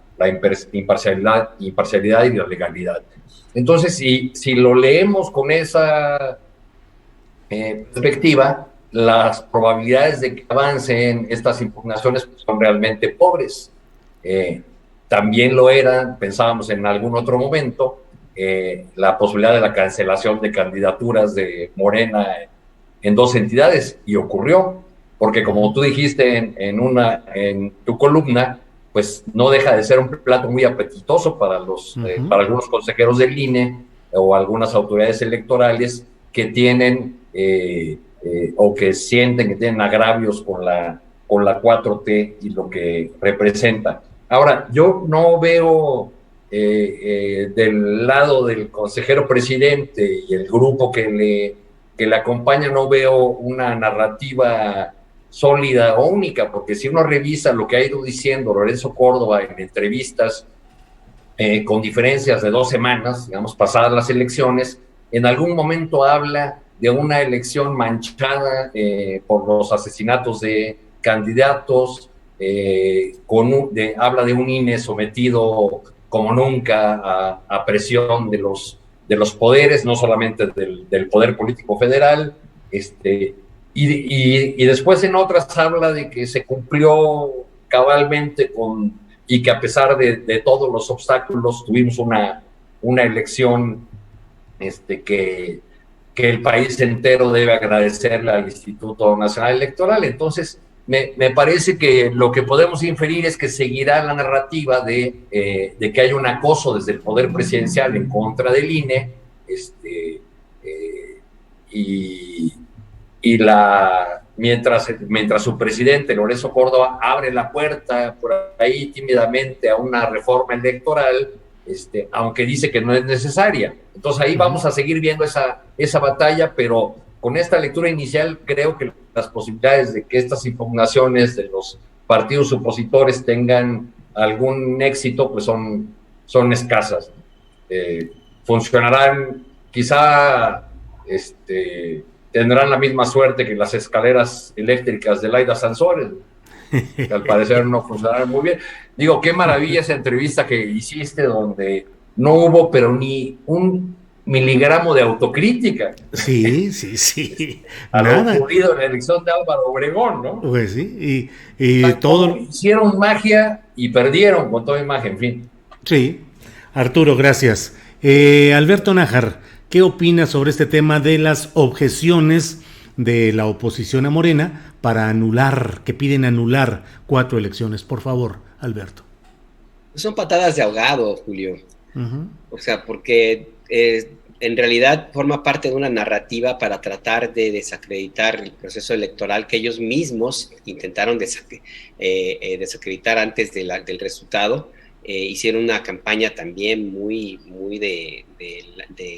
imparcialidad y la legalidad. Entonces, si lo leemos con esa perspectiva, las probabilidades de que avancen estas impugnaciones pues, son realmente pobres. También lo eran, pensábamos en algún otro momento, la posibilidad de la cancelación de candidaturas de Morena en 2 entidades, y ocurrió, porque como tú dijiste en tu columna, pues no deja de ser un plato muy apetitoso para para algunos consejeros del INE o algunas autoridades electorales que tienen o que sienten que tienen agravios con la 4T y lo que representa. Ahora, yo no veo del lado del consejero presidente y el grupo que le acompaña, no veo una narrativa sólida o única, porque si uno revisa lo que ha ido diciendo Lorenzo Córdoba en entrevistas con diferencias de 2 semanas, digamos, pasadas las elecciones, en algún momento habla de una elección manchada por los asesinatos de candidatos, habla de un INE sometido como nunca a presión de los poderes, no solamente del poder político federal, y después en otras habla de que se cumplió cabalmente y que a pesar de todos los obstáculos tuvimos una elección que el país entero debe agradecerle al Instituto Nacional Electoral. Entonces, me parece que lo que podemos inferir es que seguirá la narrativa de que hay un acoso desde el poder presidencial en contra del INE, mientras su presidente, Lorenzo Córdoba, abre la puerta por ahí tímidamente a una reforma electoral, aunque dice que no es necesaria. Entonces ahí vamos a seguir viendo esa batalla, pero con esta lectura inicial creo que las posibilidades de que estas impugnaciones de los partidos opositores tengan algún éxito pues son escasas. Funcionarán, quizá tendrán la misma suerte que las escaleras eléctricas de Laida Sansores, que al parecer no funcionaron muy bien. Digo, qué maravilla esa entrevista que hiciste donde no hubo pero ni miligramo de autocrítica Sí. a lo Nada. ocurrido en la elección de Álvaro Obregón, ¿no? Pues sí, y todo. Hicieron magia y perdieron con toda imagen, en fin. Sí. Arturo, gracias. Alberto Nájar, ¿qué opinas sobre este tema de las objeciones de la oposición a Morena para anular, que piden anular 4 elecciones? Por favor, Alberto. Son patadas de ahogado, Julio. Uh-huh. O sea, porque en realidad forma parte de una narrativa para tratar de desacreditar el proceso electoral que ellos mismos intentaron desacreditar antes del resultado. Hicieron una campaña también muy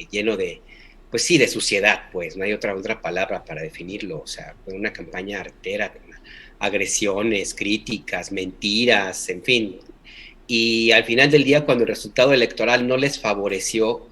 lleno de, pues sí, de suciedad, pues, no hay otra palabra para definirlo. O sea, fue una campaña artera, agresiones, críticas, mentiras, en fin. Y al final del día, cuando el resultado electoral no les favoreció,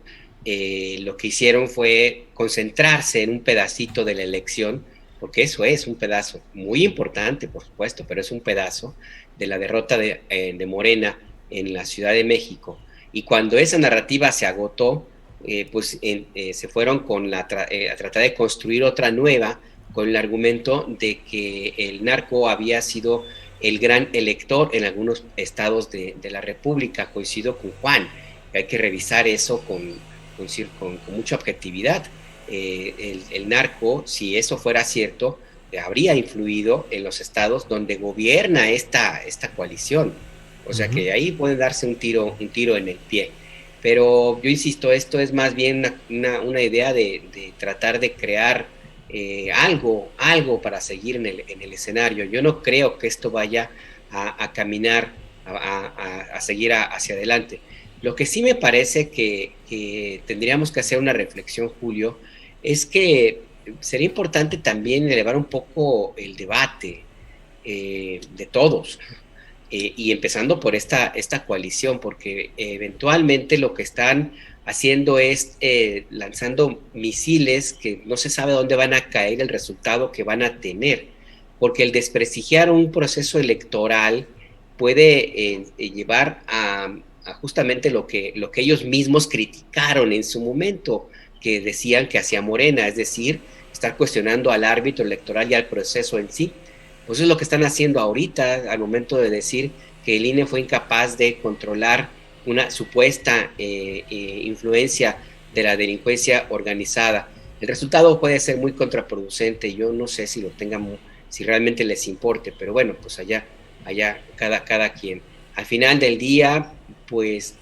lo que hicieron fue concentrarse en un pedacito de la elección, porque eso es un pedazo muy importante, por supuesto, pero es un pedazo de la derrota de Morena en la Ciudad de México. Y cuando esa narrativa se agotó, se fueron a tratar de construir otra nueva, con el argumento de que el narco había sido el gran elector en algunos estados de la República. Coincido con Juan, que hay que revisar eso con mucha objetividad. El narco, si eso fuera cierto, habría influido en los estados donde gobierna esta coalición. O sea, que ahí puede darse un tiro en el pie. Pero yo insisto, esto es más bien una idea de tratar de crear algo para seguir en el escenario. Yo no creo que esto vaya a caminar, a seguir hacia adelante. Lo que sí me parece que tendríamos que hacer una reflexión, Julio, es que sería importante también elevar un poco el debate de todos, y empezando por esta coalición, porque eventualmente lo que están haciendo es lanzando misiles que no se sabe dónde van a caer, el resultado que van a tener, porque el desprestigiar un proceso electoral puede llevar a justamente lo que ellos mismos criticaron en su momento, que decían que hacía Morena, es decir, estar cuestionando al árbitro electoral y al proceso en sí. Pues es lo que están haciendo ahorita al momento de decir que el INE fue incapaz de controlar una supuesta influencia de la delincuencia organizada. El resultado puede ser muy contraproducente. Yo no sé si si realmente les importe, pero bueno, pues allá cada quien. Al final del día, pues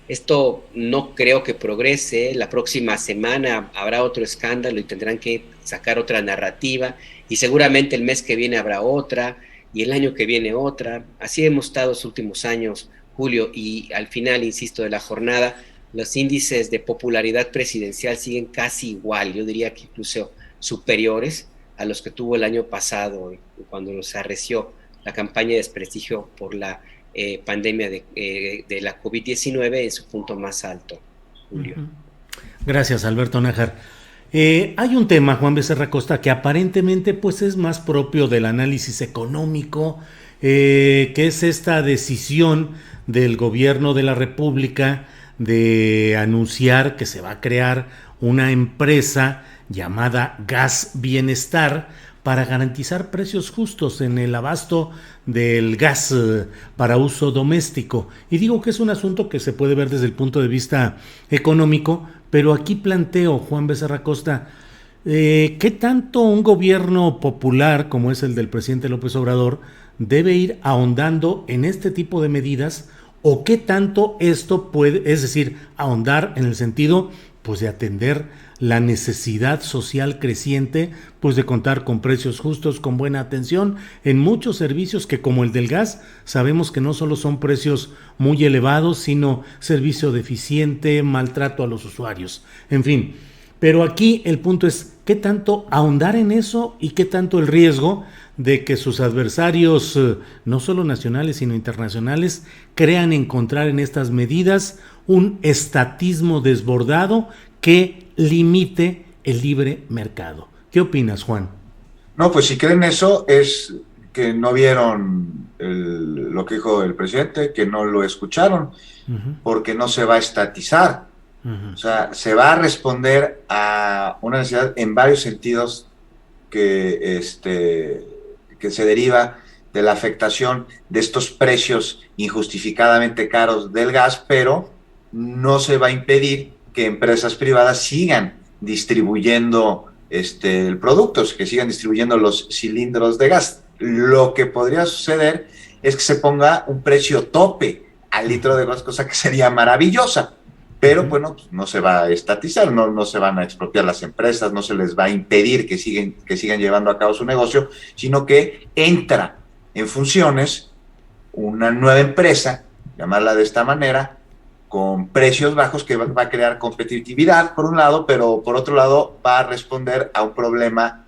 esto no creo que progrese. La próxima semana habrá otro escándalo y tendrán que sacar otra narrativa, y seguramente el mes que viene habrá otra, y el año que viene otra. Así hemos estado los últimos años, Julio, y al final, insisto, de la jornada, los índices de popularidad presidencial siguen casi igual, yo diría que incluso superiores a los que tuvo el año pasado, cuando nos arreció la campaña de desprestigio por la pandemia de la COVID-19 en su punto más alto, Julio. Gracias, Alberto Nájar. Hay un tema, Juan Becerra Costa, que aparentemente pues es más propio del análisis económico, que es esta decisión del gobierno de la República de anunciar que se va a crear una empresa llamada Gas Bienestar para garantizar precios justos en el abasto del gas para uso doméstico. Y digo que es un asunto que se puede ver desde el punto de vista económico, pero aquí planteo, Juan Becerra Costa, ¿qué tanto un gobierno popular como es el del presidente López Obrador debe ir ahondando en este tipo de medidas, o qué tanto esto puede, es decir, ahondar en el sentido pues de atender la necesidad social creciente, pues de contar con precios justos, con buena atención en muchos servicios que, como el del gas, sabemos que no solo son precios muy elevados, sino servicio deficiente, maltrato a los usuarios, en fin. Pero aquí el punto es qué tanto ahondar en eso y qué tanto el riesgo de que sus adversarios, no solo nacionales sino internacionales, crean encontrar en estas medidas un estatismo desbordado que limite el libre mercado. ¿Qué opinas, Juan? No, pues si creen eso es que no vieron lo que dijo el presidente, que no lo escucharon, porque no se va a estatizar. O sea, se va a responder a una necesidad en varios sentidos que, que se deriva de la afectación de estos precios injustificadamente caros del gas, pero no se va a impedir que empresas privadas sigan distribuyendo el producto, que sigan distribuyendo los cilindros de gas. Lo que podría suceder es que se ponga un precio tope al litro de gas, cosa que sería maravillosa, pero bueno, pues no se va a estatizar, no se van a expropiar las empresas, no se les va a impedir que sigan llevando a cabo su negocio, sino que entra en funciones una nueva empresa, llamarla de esta manera, con precios bajos, que va a crear competitividad por un lado, pero por otro lado va a responder a un problema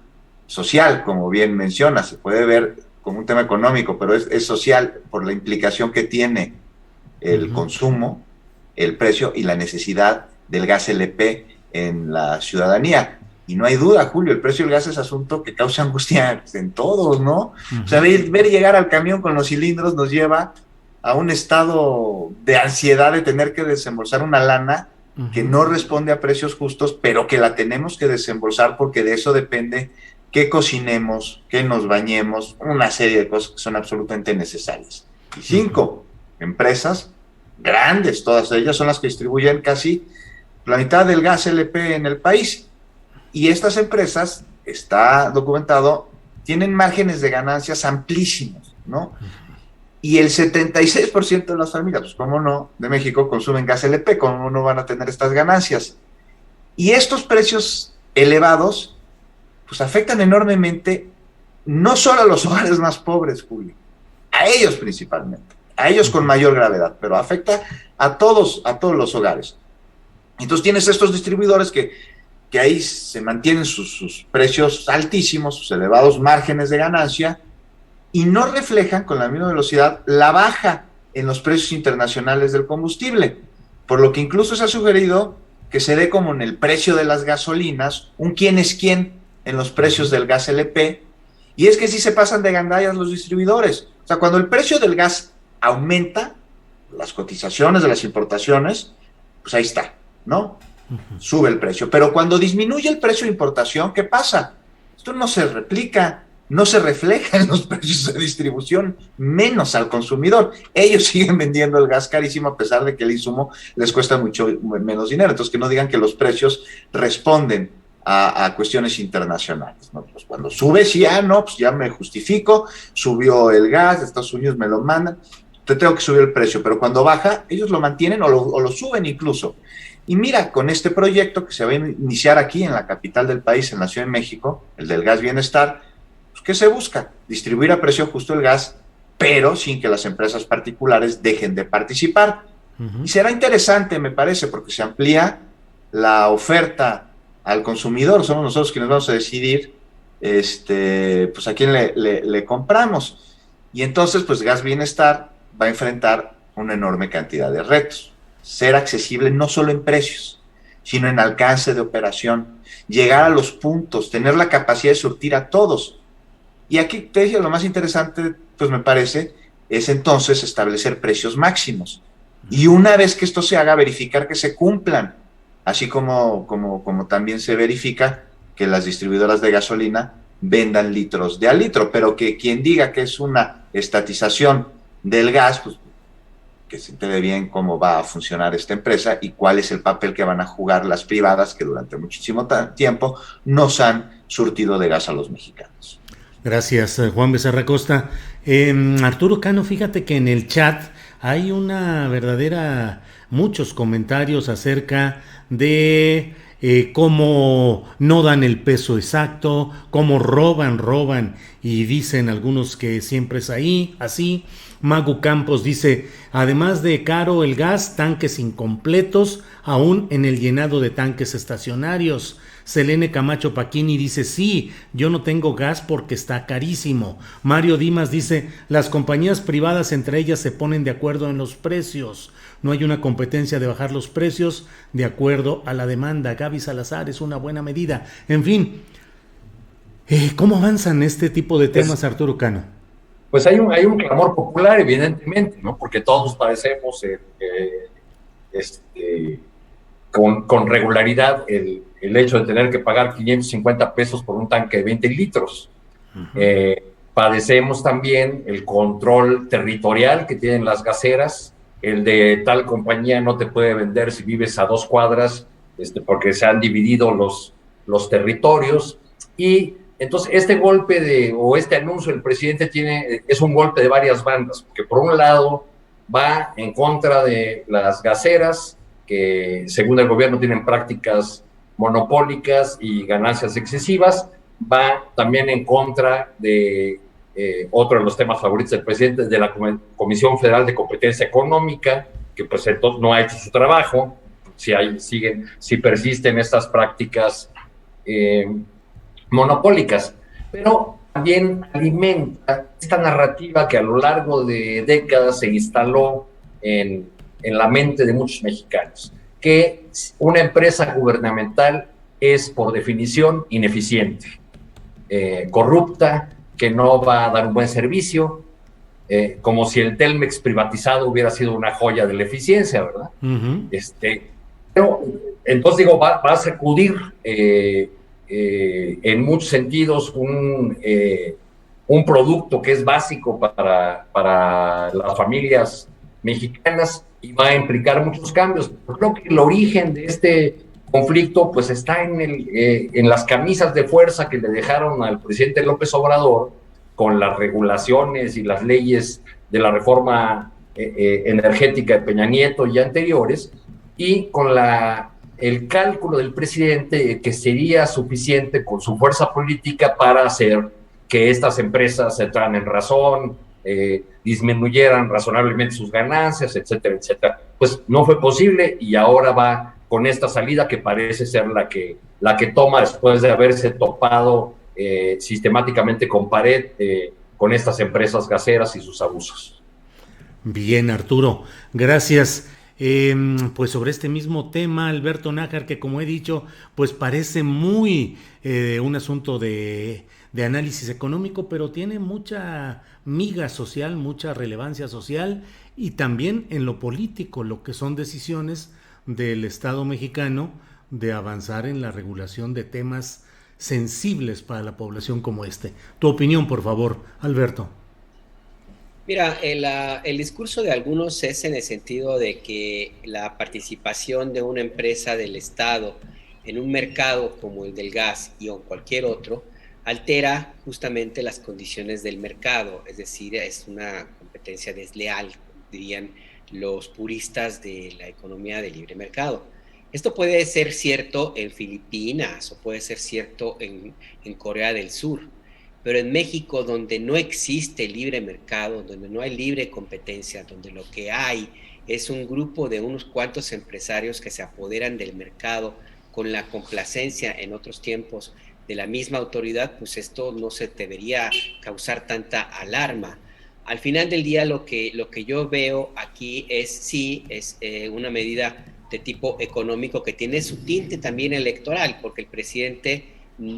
social, como bien menciona. Se puede ver como un tema económico, pero es social por la implicación que tiene el consumo, el precio y la necesidad del gas LP en la ciudadanía. Y no hay duda, Julio, el precio del gas es asunto que causa angustia en todos, ¿no? O sea, ver llegar al camión con los cilindros nos lleva a un estado de ansiedad de tener que desembolsar una lana que no responde a precios justos, pero que la tenemos que desembolsar porque de eso depende que cocinemos, que nos bañemos, una serie de cosas que son absolutamente necesarias. Y 5, empresas grandes, todas ellas son las que distribuyen casi la mitad del gas LP en el país. Y estas empresas, está documentado, tienen márgenes de ganancias amplísimos, ¿no? Y el 76% de las familias, pues cómo no, de México consumen gas LP, ¿cómo no van a tener estas ganancias? Y estos precios elevados, pues afectan enormemente no solo a los hogares más pobres, Julio, a ellos principalmente, a ellos con mayor gravedad, pero afecta a todos los hogares. Entonces tienes estos distribuidores que ahí se mantienen sus precios altísimos, sus elevados márgenes de ganancia, y no reflejan con la misma velocidad la baja en los precios internacionales del combustible, por lo que incluso se ha sugerido que se dé como en el precio de las gasolinas, un quién es quién en los precios del gas LP, y es que sí se pasan de gandallas los distribuidores. O sea, cuando el precio del gas aumenta, las cotizaciones de las importaciones, pues ahí está, ¿no? Sube el precio. Pero cuando disminuye el precio de importación, ¿qué pasa? Esto no se replica, no se refleja en los precios de distribución, menos al consumidor. Ellos siguen vendiendo el gas carísimo a pesar de que el insumo les cuesta mucho menos dinero. Entonces, que no digan que los precios responden a cuestiones internacionales, ¿no? Pues cuando sube, sí, pues ya me justifico, subió el gas, de Estados Unidos me lo mandan, te tengo que subir el precio, pero cuando baja, ellos lo mantienen o lo suben incluso. Y mira, con este proyecto que se va a iniciar aquí en la capital del país, en la Ciudad de México, el del Gas Bienestar, pues ¿qué se busca? Distribuir a precio justo el gas, pero sin que las empresas particulares dejen de participar. Y será interesante, me parece, porque se amplía la oferta al consumidor. Somos nosotros quienes vamos a decidir pues a quién le compramos. Y entonces, pues Gas Bienestar va a enfrentar una enorme cantidad de retos. Ser accesible no solo en precios, sino en alcance de operación, llegar a los puntos, tener la capacidad de surtir a todos. Y aquí te decía, lo más interesante, pues me parece, es entonces establecer precios máximos. Y una vez que esto se haga, verificar que se cumplan, así como también se verifica que las distribuidoras de gasolina vendan litros de a litro, pero que quien diga que es una estatización del gas, pues que se entere bien cómo va a funcionar esta empresa y cuál es el papel que van a jugar las privadas que durante muchísimo tiempo nos han surtido de gas a los mexicanos. Gracias, Juan Becerra Costa. Arturo Cano, fíjate que en el chat hay muchos comentarios acerca de cómo no dan el peso exacto, cómo roban y dicen algunos que siempre es así. Magu Campos dice, además de caro el gas, tanques incompletos, aún en el llenado de tanques estacionarios. Selene Camacho Paquini dice, sí, yo no tengo gas porque está carísimo. Mario Dimas dice, las compañías privadas entre ellas se ponen de acuerdo en los precios. No hay una competencia de bajar los precios de acuerdo a la demanda. Gaby Salazar, es una buena medida. En fin, ¿cómo avanzan este tipo de temas, Arturo Cano? Pues hay un clamor popular, evidentemente, ¿no? Porque todos padecemos con regularidad el hecho de tener que pagar 550 pesos por un tanque de 20 litros. Padecemos también el control territorial que tienen las gaseras, el de tal compañía no te puede vender si vives a 2 cuadras, porque se han dividido los territorios, y entonces este golpe o este anuncio del presidente es un golpe de varias bandas, porque por un lado va en contra de las gaseras, que según el gobierno tienen prácticas monopólicas y ganancias excesivas, va también en contra de otro de los temas favoritos del presidente, de la Comisión Federal de Competencia Económica, que pues entonces no ha hecho su trabajo, si persisten estas prácticas monopólicas, pero también alimenta esta narrativa que a lo largo de décadas se instaló en la mente de muchos mexicanos, que una empresa gubernamental es por definición ineficiente, corrupta, que no va a dar un buen servicio, como si el Telmex privatizado hubiera sido una joya de la eficiencia, ¿verdad? Pero entonces digo, va a sacudir en muchos sentidos un producto que es básico para las familias mexicanas y va a implicar muchos cambios. Creo que el origen de este conflicto pues está en las camisas de fuerza que le dejaron al presidente López Obrador con las regulaciones y las leyes de la reforma energética de Peña Nieto y anteriores, y con el cálculo del presidente que sería suficiente con su fuerza política para hacer que estas empresas se entraran en razón, disminuyeran razonablemente sus ganancias, etcétera, etcétera. Pues no fue posible y ahora va con esta salida que parece ser la que toma después de haberse topado sistemáticamente con pared con estas empresas gaseras y sus abusos. Bien, Arturo, gracias. Pues sobre este mismo tema, Alberto Nájar, que como he dicho, pues parece muy un asunto de análisis económico, pero tiene mucha miga social, mucha relevancia social y también en lo político, lo que son decisiones del Estado mexicano de avanzar en la regulación de temas sensibles para la población como este. Tu opinión, por favor, Alberto. Mira, el discurso de algunos es en el sentido de que la participación de una empresa del Estado en un mercado como el del gas y o cualquier otro altera justamente las condiciones del mercado, es decir, es una competencia desleal, dirían los puristas de la economía de libre mercado. Esto puede ser cierto en Filipinas o puede ser cierto en Corea del Sur, pero en México, donde no existe libre mercado, donde no hay libre competencia, donde lo que hay es un grupo de unos cuantos empresarios que se apoderan del mercado con la complacencia en otros tiempos de la misma autoridad, pues esto no se debería causar tanta alarma. Al final del día lo que yo veo aquí es una medida de tipo económico que tiene su tinte también electoral, porque el presidente,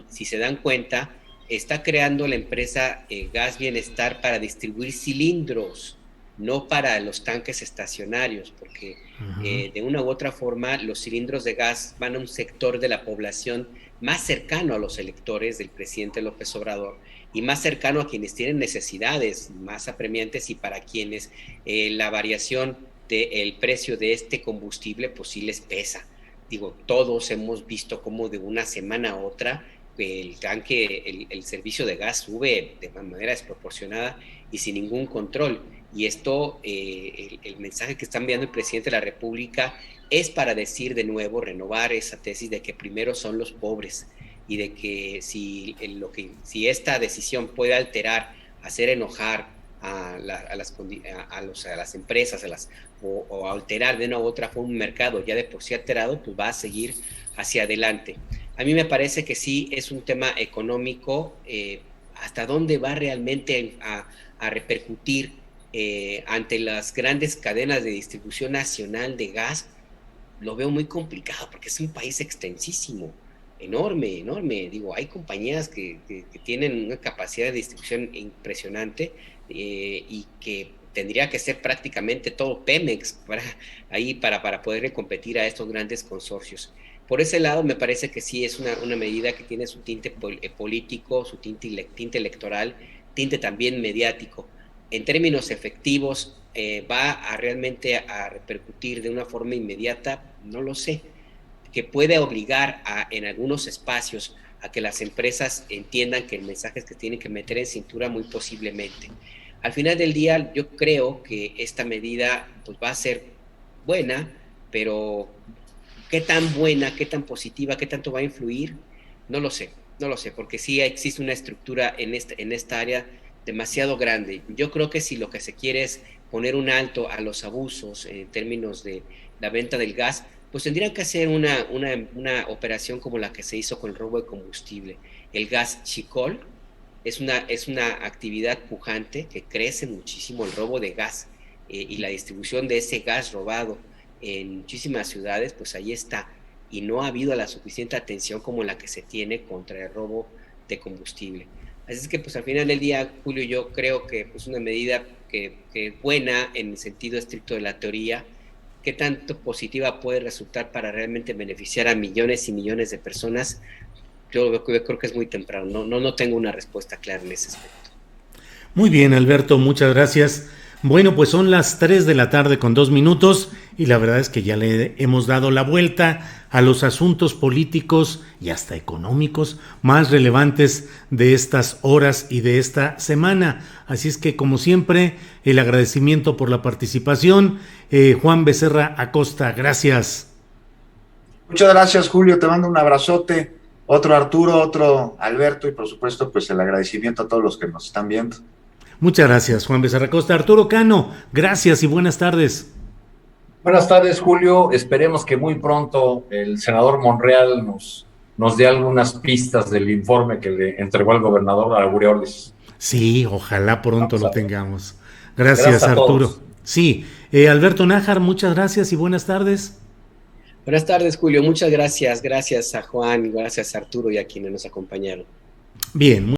si se dan cuenta, está creando la empresa Gas Bienestar para distribuir cilindros, no para los tanques estacionarios, porque de una u otra forma los cilindros de gas van a un sector de la población más cercano a los electores del presidente López Obrador y más cercano a quienes tienen necesidades más apremiantes y para quienes la variación del precio de este combustible pues sí les pesa. Digo, todos hemos visto cómo de una semana a otra el tanque, el servicio de gas sube de manera desproporcionada y sin ningún control. Y esto, el mensaje que está enviando el presidente de la República es para decir de nuevo, renovar esa tesis de que primero son los pobres y de que si esta decisión puede alterar, hacer enojar a las empresas o alterar de una u otra forma un mercado ya de por sí alterado, pues va a seguir hacia adelante. A mí me parece que sí es un tema económico, hasta dónde va realmente a repercutir ante las grandes cadenas de distribución nacional de gas, lo veo muy complicado porque es un país extensísimo, enorme. Digo, hay compañías que tienen una capacidad de distribución impresionante y que tendría que ser prácticamente todo Pemex para poderle competir a estos grandes consorcios. Por ese lado, me parece que sí es una medida que tiene su tinte político, su tinte electoral, tinte también mediático. En términos efectivos, ¿va a realmente a repercutir de una forma inmediata? No lo sé. Que puede obligar en algunos espacios a que las empresas entiendan que el mensaje es que tienen que meter en cintura, muy posiblemente. Al final del día, yo creo que esta medida pues, va a ser buena, pero qué tan buena, qué tan positiva, qué tanto va a influir, no lo sé, porque sí existe una estructura en esta área demasiado grande. Yo creo que si lo que se quiere es poner un alto a los abusos en términos de la venta del gas, pues tendrían que hacer una operación como la que se hizo con el robo de combustible. El gas Chicol es una actividad pujante que crece muchísimo, el robo de gas y la distribución de ese gas robado en muchísimas ciudades, pues ahí está. Y no ha habido la suficiente atención como la que se tiene contra el robo de combustible. Así es que pues al final del día, Julio, yo creo que es pues, una medida que es buena en el sentido estricto de la teoría. ¿Qué tanto positiva puede resultar para realmente beneficiar a millones y millones de personas? Yo creo que es muy temprano, no tengo una respuesta clara en ese aspecto. Muy bien, Alberto, muchas gracias. Bueno, pues son las 3 de la tarde con 2 minutos y la verdad es que ya le hemos dado la vuelta a los asuntos políticos y hasta económicos más relevantes de estas horas y de esta semana. Así es que, como siempre, el agradecimiento por la participación. Juan Becerra Acosta, gracias. Muchas gracias, Julio, te mando un abrazote. Otro Arturo, otro Alberto y por supuesto pues el agradecimiento a todos los que nos están viendo. Muchas gracias, Juan Becerra Acosta. Arturo Cano, gracias y buenas tardes. Buenas tardes, Julio. Esperemos que muy pronto el senador Monreal nos dé algunas pistas del informe que le entregó al gobernador Aureoles. Sí, ojalá pronto lo tengamos. Gracias, Arturo. Todos. Sí, Alberto Nájar, muchas gracias y buenas tardes. Buenas tardes, Julio. Muchas gracias. Gracias a Juan, gracias a Arturo y a quienes nos acompañaron. Bien.